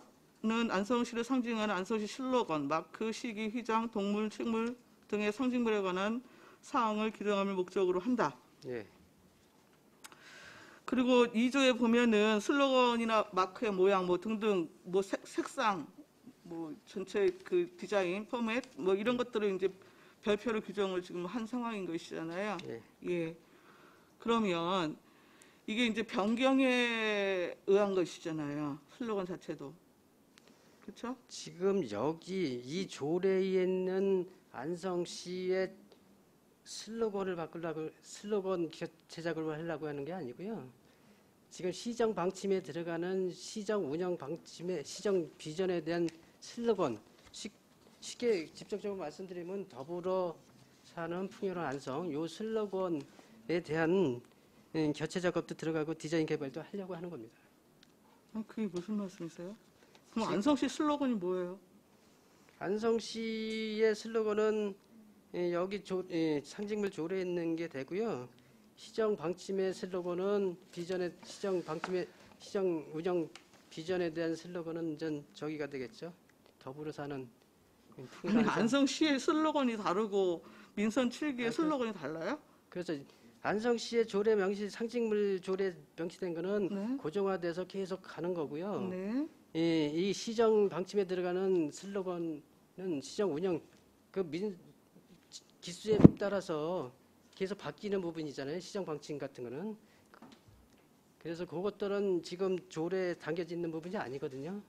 S8: 안성시를 상징하는 안성시 슬로건, 마크, 시기, 휘장, 동물, 식물 등의 상징물에 관한 사항을 규정함을 목적으로 한다.
S2: 예.
S8: 그리고 2조에 보면은 슬로건이나 마크의 모양 뭐 등등 뭐 색상 뭐 전체 그 디자인 포맷 뭐 이런 것들을 이제 별표로 규정을 지금 한 상황인 것이잖아요.
S2: 예.
S8: 예. 그러면 이게 이제 변경에 의한 것이잖아요. 슬로건 자체도. 그렇죠?
S2: 지금 여기 이 조례에 있는 안성시의 슬로건을 바꾸려고 슬로건 제작을 하려고 하는 게 아니고요. 지금 시정 방침에 들어가는 시정 운영 방침의 시정 비전에 대한 슬로건 쉽게 직접적으로 말씀드리면 더불어 사는 풍요로운 안성 요 슬로건에 대한 교체 작업도 들어가고 디자인 개발도 하려고 하는 겁니다.
S8: 그게 무슨 말씀이세요? 그럼 안성시 슬로건이 뭐예요?
S2: 안성시의 슬로건은 여기 상징물 조례에 있는 게 되고요. 시정 방침의 슬로건은 시정 운영 비전에 대한 슬로건은 전 저기가 되겠죠. 더불어 사는
S8: 아니, 안성시의 슬로건이 다르고 민선 7기의 슬로건이 달라요?
S2: 그래서 안성시의 조례 명시 상징물 조례 명시된 거는
S8: 네.
S2: 고정화돼서 계속 가는 거고요.
S8: 네.
S2: 이 시정 방침에 들어가는 슬로건은 시정 운영 기수에 따라서 계속 바뀌는 부분이잖아요. 시정 방침 같은 거는 그래서 그것들은 지금 조례에 담겨져 있는 부분이 아니거든요.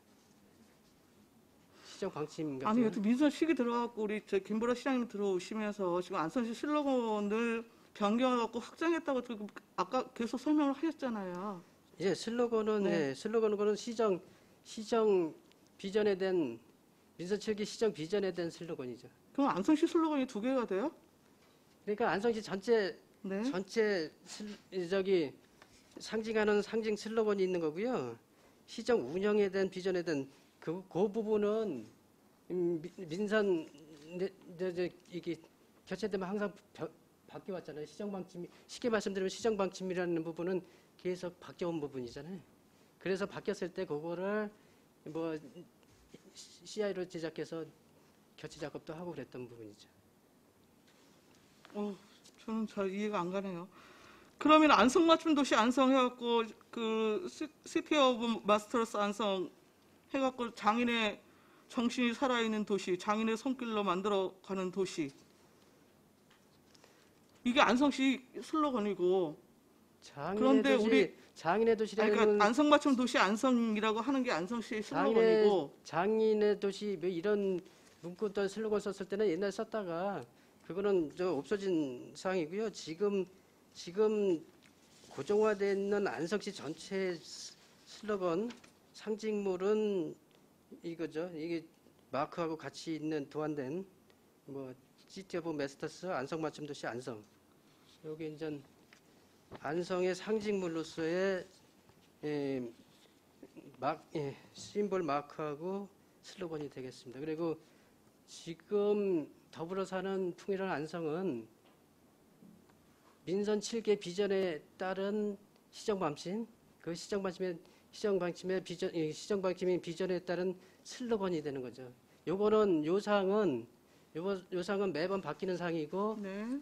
S2: 시정 방침 같은
S8: 아니
S2: 거.
S8: 여튼 민선식이 들어갖고 우리 저 김보라 시장님 들어오시면서 지금 안성시 슬로건을 변경해갖고 확장했다고 지금 아까 계속 설명을 하셨잖아요.
S2: 예, 슬로건은
S8: 네.
S2: 예, 슬로건은 그건 시정 비전에 대한 민선 7기 시정 비전에 대한 슬로건이죠.
S8: 그럼 안성시 슬로건이 2개가 돼요?
S2: 그러니까 안성시 전체
S8: 네.
S2: 저기 상징하는 상징 슬로건이 있는 거고요. 시정 운영에 대한 비전에 대한 그 부분은 민선 이게 교체되면 항상 바뀌어 왔잖아요. 시정 방침 쉽게 말씀드리면 시정 방침이라는 부분은 계속 바뀌어온 부분이잖아요. 그래서 바뀌었을 때 그거를 뭐 CI로 제작해서 교체 작업도 하고 그랬던 부분이죠.
S8: 저는 잘 이해가 안 가네요. 그러면 안성 맞춤 도시 안성 해갖고 그 시티 오브 마스터스 안성 해갖고 장인의 정신이 살아있는 도시, 장인의 손길로 만들어가는 도시. 이게 안성시 슬로건이고. 그런데 우리
S2: 장인의 도시라는
S8: 그러니까 안성 맞춤 도시 안성이라고 하는 게 안성시의 슬로건이고.
S2: 장인의 도시 뭐 이런 문구도 슬로건 썼을 때는 옛날 썼다가 그거는 없어진 사항이고요. 지금 고정화되어 있는 안성시 전체 슬로건 상징물은 이거죠. 이게 마크하고 같이 있는 도안된 뭐 시티 오브 마스터스 안성 맞춤 도시 안성. 여기 이제 안성의 상징물로서의 심볼 마크하고 슬로건이 되겠습니다. 그리고 지금 더불어 사는 통일한 안성은 민선 7개 비전에 따른 시정방침, 그 시정방침의 비전에 따른 슬로건이 되는 거죠. 요 사항은 매번 바뀌는 사항이고,
S8: 네.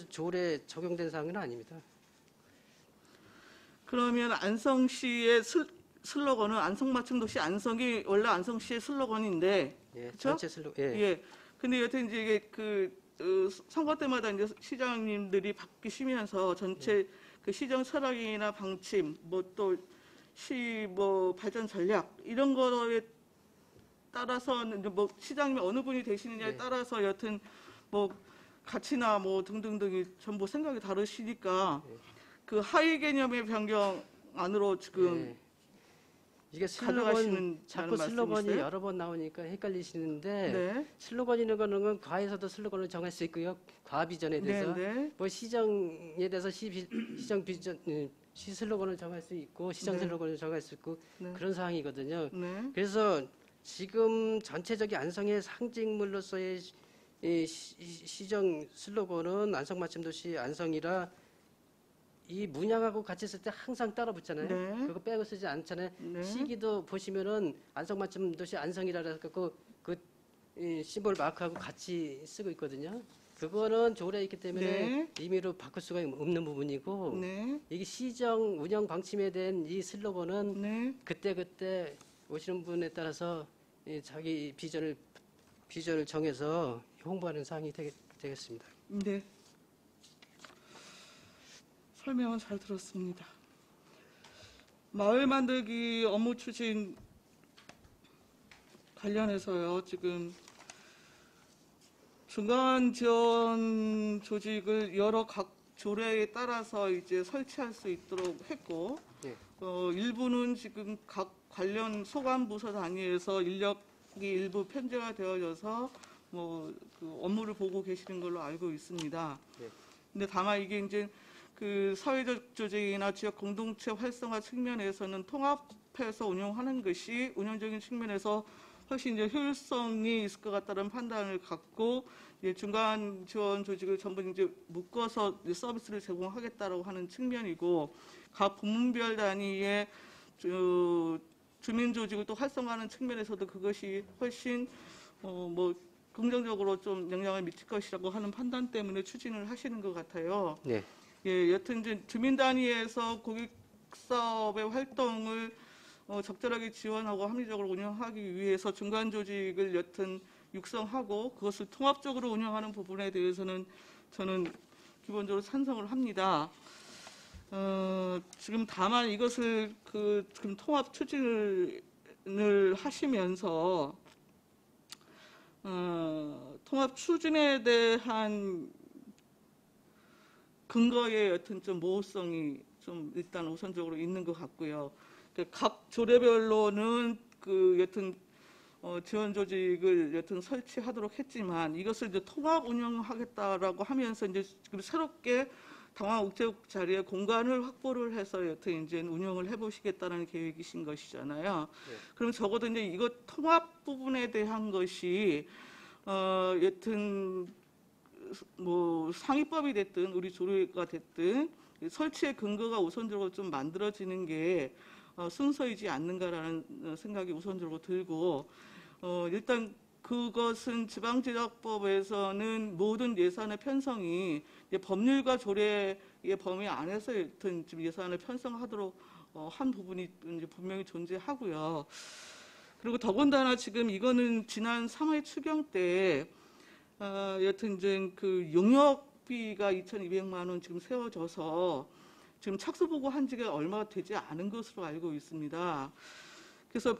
S2: 조례 적용된 사항은 아닙니다.
S8: 그러면 안성시의 슬로건은 안성 맞춤 도시 안성이 원래 안성시의 슬로건인데,
S2: 예,
S8: 그쵸?
S2: 전체 슬로건. 예.
S8: 예. 근데 여튼 이제 이게 선거 때마다 이제 시장님들이 바뀌시면서 전체 그 시정 철학이나 방침, 뭐 또 발전 전략 이런 거에 따라서는 이제 뭐 시장님이 어느 분이 되시느냐에
S2: 네.
S8: 따라서 여튼 뭐 가치나 뭐 등등등이 전부 생각이 다르시니까 그 하위 개념의 변경 안으로 지금
S2: 예. 이게
S8: 가져가시는
S2: 자꾸 슬로건이
S8: 말씀이세요?
S2: 여러 번 나오니까 헷갈리시는데
S8: 네.
S2: 슬로건이라는 거는 과에서도 슬로건을 정할 수 있고요. 과 비전에 대해서
S8: 네.
S2: 뭐 시정에 대해서 시정 비전 시 슬로건을 정할 수 있고 시정
S8: 네.
S2: 슬로건을 정할 수 있고
S8: 네.
S2: 그런 사항이거든요.
S8: 네.
S2: 그래서 지금 전체적인 안성의 상징물로서의 이 시정 슬로건은 안성 맞춤 도시 안성이라 이 문양하고 같이 쓸 때 항상 따라 붙잖아요.
S8: 네.
S2: 그거 빼고 쓰지 않잖아요.
S8: 네.
S2: 시기도 보시면은 안성 맞춤 도시 안성이라 해서 이 심볼 마크하고 같이 쓰고 있거든요. 그거는 조례에 있기 때문에
S8: 네.
S2: 임의로 바꿀 수가 없는 부분이고
S8: 네.
S2: 이게 시정 운영 방침에 대한 이 슬로건은
S8: 네.
S2: 그때 오시는 분에 따라서 자기 비전을 정해서 홍보하는 사항이 되겠습니다.
S8: 네. 설명은 잘 들었습니다. 마을 만들기 업무 추진 관련해서요. 지금 중간 지원 조직을 여러 각 조례에 따라서 이제 설치할 수 있도록 했고,
S2: 네.
S8: 일부는 지금 각 관련 소관부서 단위에서 인력이 일부 편제가 되어져서 그 업무를 보고 계시는 걸로 알고 있습니다.
S2: 네.
S8: 근데 다만 이게 이제 그 사회적 조직이나 지역 공동체 활성화 측면에서는 통합해서 운영하는 것이 운영적인 측면에서 훨씬 이제 효율성이 있을 것 같다는 판단을 갖고 이제 중간 지원 조직을 전부 이제 묶어서 이제 서비스를 제공하겠다라고 하는 측면이고 각 부문별 단위의 주민 조직을 또 활성화하는 측면에서도 그것이 훨씬 긍정적으로 좀 영향을 미칠 것이라고 하는 판단 때문에 추진을 하시는 것 같아요.
S2: 네.
S8: 예, 여튼 이제 주민 단위에서 공익 사업의 활동을 적절하게 지원하고 합리적으로 운영하기 위해서 중간 조직을 여튼 육성하고 그것을 통합적으로 운영하는 부분에 대해서는 저는 기본적으로 찬성을 합니다. 지금 다만 이것을 지금 통합 추진을 하시면서 통합 추진에 대한 근거의 여튼 좀 모호성이 좀 일단 우선적으로 있는 것 같고요. 각 조례별로는 여튼 지원 조직을 여튼 설치하도록 했지만 이것을 이제 통합 운영하겠다라고 하면서 이제 지금 새롭게 당황우체국 자리에 공간을 확보를 해서 여튼 이제 운영을 해보시겠다는 계획이신 것이잖아요.
S2: 네.
S8: 그럼 적어도 이제 이거 통합 부분에 대한 것이 여튼 뭐 상위법이 됐든 우리 조례가 됐든 설치의 근거가 우선적으로 좀 만들어지는 게 순서이지 않는가라는 생각이 우선적으로 들고 일단 그것은 지방제작법에서는 모든 예산의 편성이 이제 법률과 조례의 범위 안에서 여튼 지금 예산을 편성하도록 한 부분이 이제 분명히 존재하고요. 그리고 더군다나 지금 이거는 지난 3회 추경 때 여튼 이제 그 용역비가 2,200만 원 지금 세워져서 지금 착수 보고한 지가 얼마 되지 않은 것으로 알고 있습니다. 그래서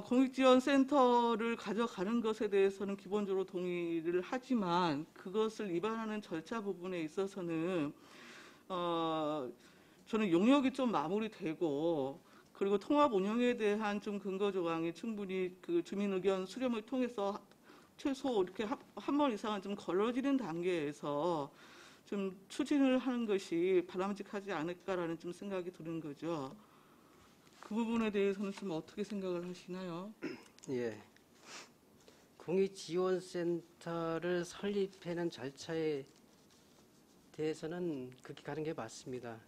S8: 공익지원센터를 가져가는 것에 대해서는 기본적으로 동의를 하지만 그것을 위반하는 절차 부분에 있어서는 저는 용역이 좀 마무리되고 그리고 통합 운영에 대한 좀 근거 조항이 충분히 그 주민 의견 수렴을 통해서 최소 이렇게 한 번 이상은 좀 걸러지는 단계에서 좀 추진을 하는 것이 바람직하지 않을까라는 좀 생각이 드는 거죠. 그 부분에 대해서는 좀 어떻게 생각을 하시나요?
S2: 예. 공익지원센터를 설립하는 절차에 대해서는 그렇게 가는 게 맞습니다.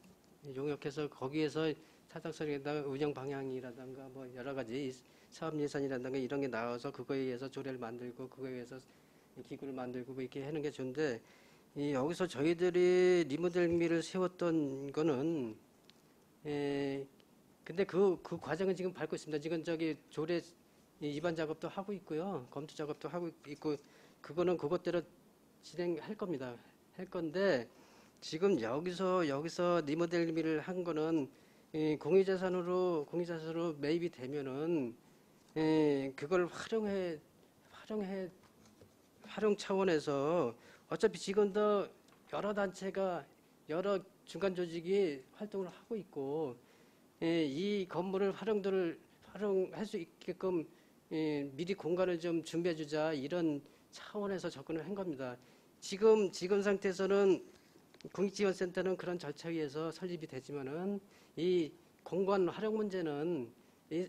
S2: 용역해서 거기에서 타당성이라든가 운영 방향이라든가 뭐 여러 가지 사업 예산이라든가 이런 게 나와서 그거에 의해서 조례를 만들고 그거에 의해서 기구를 만들고 뭐 이렇게 하는 게 좋은데 여기서 저희들이 리모델미를 세웠던 거는 근데 그 과정은 지금 밟고 있습니다. 지금 저기 조례 입안 작업도 하고 있고요. 검토 작업도 하고 있고 그거는 그것대로 진행할 겁니다. 할 건데 지금 여기서 리모델미를 한 거는 공유자산으로 매입이 되면은 그걸 활용 차원에서 어차피 지금도 여러 단체가 여러 중간 조직이 활동을 하고 있고 이 건물을 활용할 수 있게끔 미리 공간을 좀 준비해 주자 이런 차원에서 접근을 한 겁니다. 지금 상태에서는 공익지원센터는 그런 절차에 의해서 설립이 되지만은 이 공간 활용 문제는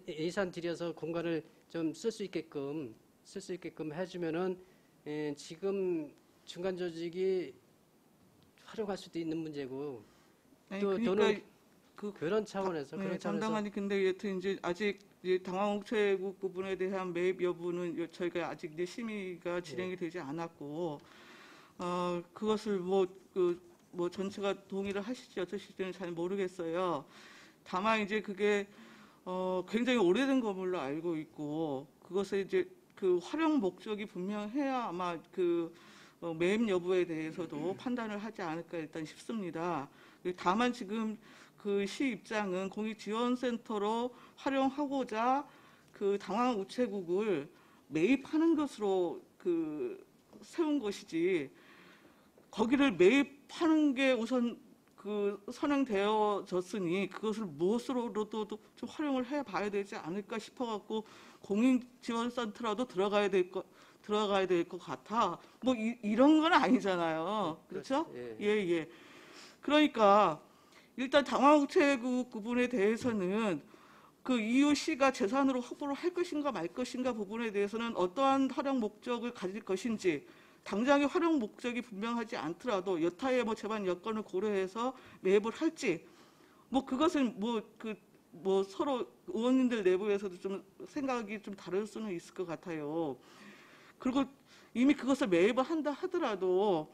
S2: 예산 들여서 공간을 좀 쓸 수 있게끔 해주면은 지금 중간 조직이 활용할 수도 있는 문제고 또는 그런 차원에서
S8: 장당하니 근데 여튼 이제 아직 당황우체국 부분에 대한 매입 여부는 저희가 아직 이제 심의가 진행이 되지 않았고 그것을 뭐 전체가 동의를 하실지 어떠실지는 잘 모르겠어요. 다만 이제 그게 굉장히 오래된 건물로 알고 있고 그것을 이제 그 활용 목적이 분명해야 아마 그 매입 여부에 대해서도 판단을 하지 않을까 일단 싶습니다. 다만 지금 그 시 입장은 공익지원센터로 활용하고자 그 당황우체국을 매입하는 것으로 그 세운 것이지 거기를 매입하는 게 우선 그 선행되어졌으니 그것을 무엇으로도 좀 활용을 해봐야 되지 않을까 싶어갖고 공익지원센터라도 들어가야 될 것 같아. 뭐 이런 건 아니잖아요. 그렇죠? 예. 그러니까 일단 당황우체국 부분에 대해서는 그 이유시가 재산으로 확보를 할 것인가 말 것인가 부분에 대해서는 어떠한 활용 목적을 가질 것인지 당장의 활용 목적이 분명하지 않더라도 여타의 뭐 제반 여건을 고려해서 매입을 할지 뭐 그것은 뭐 서로 의원님들 내부에서도 좀 생각이 좀 다를 수는 있을 것 같아요. 그리고 이미 그것을 매입을 한다 하더라도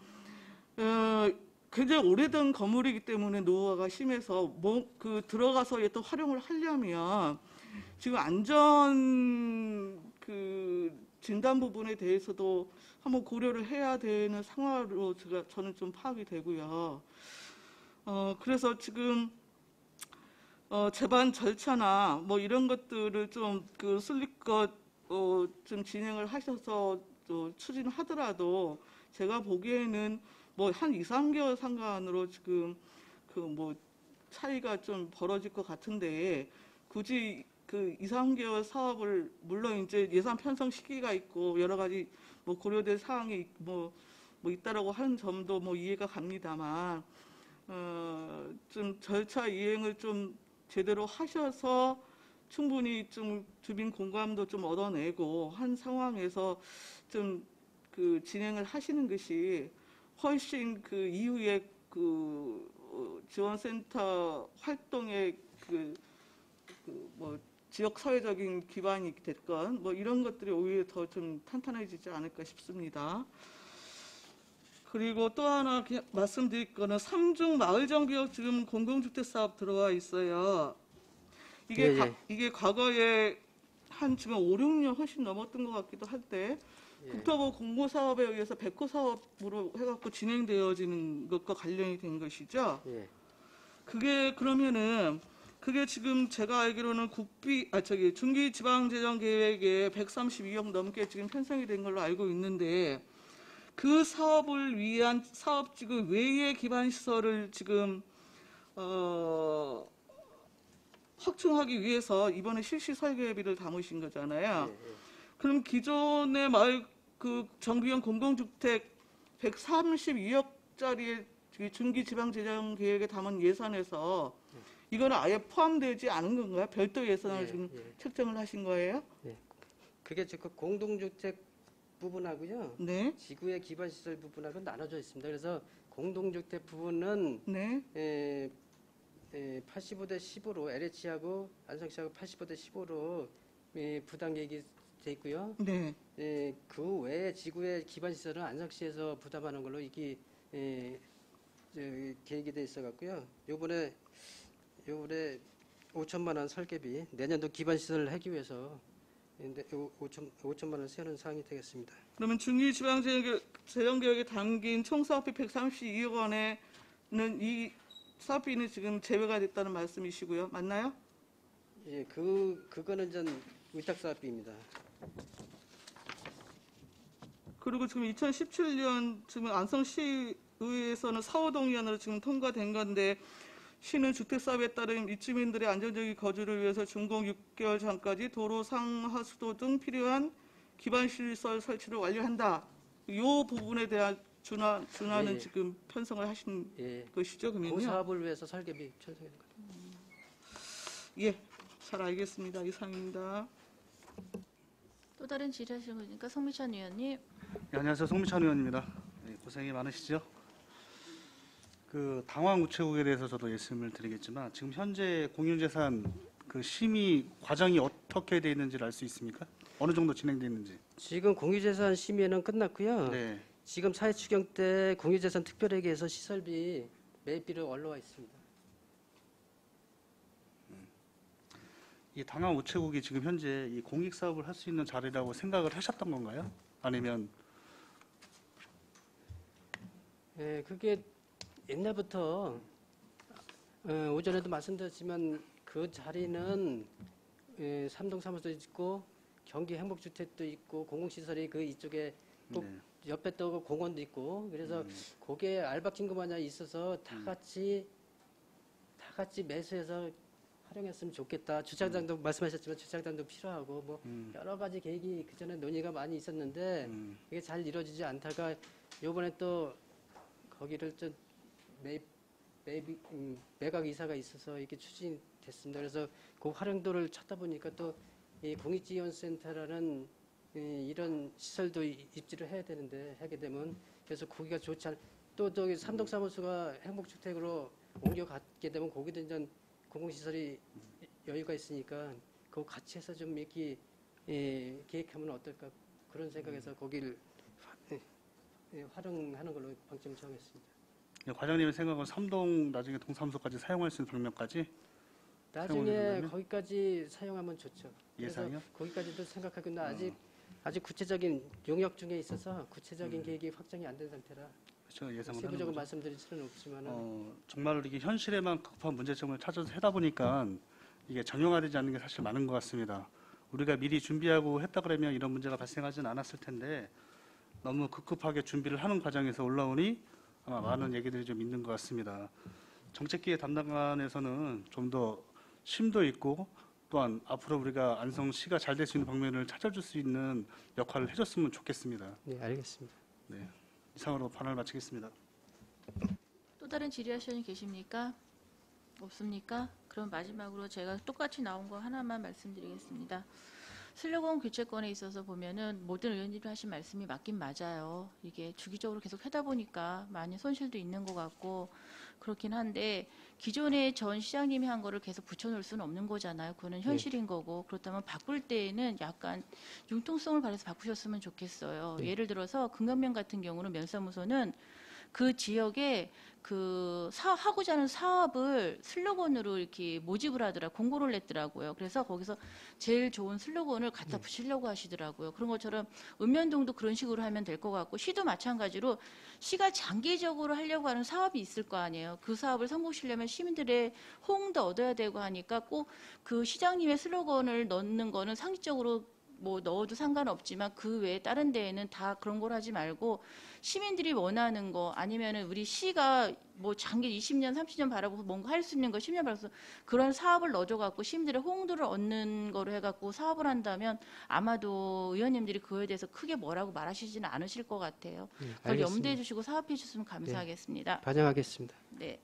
S8: 굉장히 오래된 건물이기 때문에 노후화가 심해서 그 들어가서 또 활용을 하려면 지금 안전 그 진단 부분에 대해서도 한번 고려를 해야 되는 상황으로 저는 좀 파악이 되고요. 그래서 지금 재반 절차나 뭐 이런 것들을 좀 그 슬립것 좀 진행을 하셔서 또 추진하더라도 제가 보기에는 뭐 한 2, 3개월 상간으로 지금 그 뭐 차이가 좀 벌어질 것 같은데 굳이 그 2, 3개월 사업을 물론 이제 예산 편성 시기가 있고 여러 가지 뭐 고려될 사항이 뭐 있다라고 하는 점도 뭐 이해가 갑니다만 좀 절차 이행을 좀 제대로 하셔서 충분히 좀 주민 공감도 좀 얻어내고 한 상황에서 좀 그 진행을 하시는 것이 훨씬 그 이후에 그 지원센터 활동의 그 뭐 지역 사회적인 기반이 됐건 뭐 이런 것들이 오히려 더 좀 탄탄해지지 않을까 싶습니다. 그리고 또 하나 말씀드릴 거는 3중 마을정비역 지금 공공주택 사업 들어와 있어요. 이게
S2: 예, 예.
S8: 이게 과거에 한 지금 5, 6년 훨씬 넘었던 것 같기도 할 때 국토부 공모사업에 의해서 백호 사업으로 해갖고 진행되어지는 것과 관련이 된 것이죠.
S2: 예.
S8: 그게 그러면은 그게 지금 제가 알기로는 중기지방재정계획에 132억 넘게 지금 편성이 된 걸로 알고 있는데 그 사업을 위한 사업지구 외의 기반시설을 지금 확충하기 위해서 이번에 실시 설계비를 담으신 거잖아요. 그럼 기존의 마을 그 정비용 공공주택 132억짜리 중기지방재정계획에 담은 예산에서 이거는 아예 포함되지 않은 건가요? 별도 예산을 지금 책정을 하신 거예요?
S2: 그게 지금 공동주택 부분하고요.
S8: 네.
S2: 지구의 기반시설 부분하고 나눠져 있습니다. 그래서 공동주택 부분은
S8: 네.
S2: 85대 15로 LH하고 안성시하고 85대 15로 부담 계획이 돼 있고요.
S8: 네.
S2: 그 외에 지구의 기반시설은 안성시에서 부담하는 걸로 이게 계획이 돼 있어 갖고요. 요번에 5천만 원 설계비 내년도 기반시설을 하기 위해서 5천만 원 세우는 사항이 되겠습니다.
S8: 그러면 중기지방재정계획에 담긴 총 사업비 132억 원에는 이 사업비는 지금 제외가 됐다는 말씀이시고요. 맞나요?
S2: 예, 그거는 전 위탁사업비입니다.
S8: 그리고 지금 2017년 지금 안성시의회에서는 사후동의안으로 지금 통과된 건데 시는 주택사업에 따른 입주민들의 안정적인 거주를 위해서 준공 6개월 전까지 도로 상하수도 등 필요한 기반시설 설치를 완료한다. 이 부분에 대한 준하는
S2: 예.
S8: 지금 편성을 하신
S2: 예,
S8: 것이죠,
S2: 그
S8: 그러면요?
S2: 사업을 위해서 설계비 편성하는 겁니다.
S8: 예, 잘 알겠습니다. 이상입니다.
S1: 또 다른 질의하시는 분이니까 송미찬 의원님.
S9: 네, 안녕하세요. 송미찬 의원입니다. 네, 고생이 많으시죠? 그 당황 우체국에 대해서 저도 말씀을 드리겠지만 지금 현재 공유재산 그 심의 과정이 어떻게 되어 있는지를 알 수 있습니까? 어느 정도 진행되어 있는지.
S2: 지금 공유재산 심의는 끝났고요.
S9: 네.
S2: 지금 사회추경 때 공유재산 특별회계에서 시설비 매입비를 올라와 있습니다.
S9: 이 당황 우체국이 지금 현재 이 공익 사업을 할 수 있는 자리라고 생각을 하셨던 건가요? 아니면
S2: 예, 그게 옛날부터 오전에도 말씀드렸지만 그 자리는 삼동 사무소도 있고 경기 행복주택도 있고 공공시설이 그 이쪽에 꼭
S9: 네.
S2: 옆에 또 공원도 있고 그래서 거기에 알박힌 것마냥 있어서 다 같이 매수해서 활용했으면 좋겠다. 주차장도 말씀하셨지만 주차장도 필요하고 뭐 여러 가지 계획이 그 전에 논의가 많이 있었는데 이게 잘 이루어지지 않다가 요번에 또 거기를 좀 매각 이사가 있어서 이게 추진됐습니다. 그래서 그 활용도를 찾다 보니까 또 이 공익지원센터라는 이런 시설도 입지를 해야 되는데 하게 되면 그래서 거기가 좋지 않. 또 삼동사무소가 행복주택으로 옮겨가게 되면 거기도 이제 공공시설이 여유가 있으니까 그거 같이 해서 좀 이렇게 계획하면 어떨까 그런 생각에서 거기를 활용하는 걸로 방점을 정했습니다.
S9: 과장님의 생각은 삼동 나중에 동사무소까지 사용할 수 있는 방면까지
S2: 나중에
S9: 사용하려면?
S2: 거기까지 사용하면 좋죠. 그래서
S9: 예상이요?
S2: 거기까지도 생각하고 있는데 아직 구체적인 용역 중에 있어서 구체적인 계획이 확정이 안 된 상태라.
S9: 그렇죠. 예상을 하는
S2: 세부적으로
S9: 거죠.
S2: 말씀드릴 수는 없지만
S9: 정말로 이게 현실에만 급한 문제점을 찾아서 하다 보니까 이게 정형화되지 않는 게 사실 많은 것 같습니다. 우리가 미리 준비하고 했다 그러면 이런 문제가 발생하지는 않았을 텐데 너무 급급하게 준비를 하는 과정에서 올라오니 아마 많은 얘기들이 좀 있는 것 같습니다. 정책기획 담당관에서는 좀 더 심도 있고 또한 앞으로 우리가 안성시가 잘 될 수 있는 방면을 찾아줄 수 있는 역할을 해줬으면 좋겠습니다.
S2: 네, 알겠습니다.
S9: 네, 이상으로 발언을 마치겠습니다.
S1: 또 다른 질의하시는 분 계십니까? 없습니까? 그럼 마지막으로 제가 똑같이 나온 거 하나만 말씀드리겠습니다. 슬로건 교체권에 있어서 보면은 모든 의원님이 하신 말씀이 맞긴 맞아요. 이게 주기적으로 계속 하다 보니까 많이 손실도 있는 것 같고 그렇긴 한데 기존에 전 시장님이 한 거를 계속 붙여놓을 수는 없는 거잖아요. 그거는 현실인 거고 그렇다면 바꿀 때에는 약간 융통성을 가려서 바꾸셨으면 좋겠어요.
S2: 네.
S1: 예를 들어서 금강면 같은 경우는 면사무소는 그 지역에 하고자 하는 사업을 슬로건으로 이렇게 모집을 하더라, 공고를 냈더라고요. 그래서 거기서 제일 좋은 슬로건을 갖다 붙이려고 하시더라고요. 그런 것처럼 읍면동도 그런 식으로 하면 될 것 같고, 시도 마찬가지로 시가 장기적으로 하려고 하는 사업이 있을 거 아니에요. 그 사업을 성공시키려면 시민들의 호응도 얻어야 되고 하니까 꼭 그 시장님의 슬로건을 넣는 거는 상식적으로 뭐 넣어도 상관없지만 그 외에 다른 데에는 다 그런 걸 하지 말고 시민들이 원하는 거 아니면은 우리 시가 뭐 장기 20년, 30년 바라보고 뭔가 할 수 있는 거 10년 바라서 그런 사업을 넣어줘갖고 시민들의 호응도를 얻는 거로 해갖고 사업을 한다면 아마도 의원님들이 그거에 대해서 크게 뭐라고 말하시지는 않으실 것 같아요. 그걸
S2: 알겠습니다.
S1: 염두해 주시고 사업해 주셨으면 감사하겠습니다.
S2: 반영하겠습니다.
S1: 네.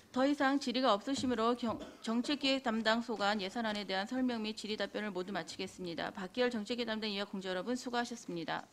S1: 더 이상 질의가 없으시므로 정책기획 담당 소관 예산안에 대한 설명 및 질의 답변을 모두 마치겠습니다. 박기열 정책기획 담당 이하 공자 여러분 수고하셨습니다.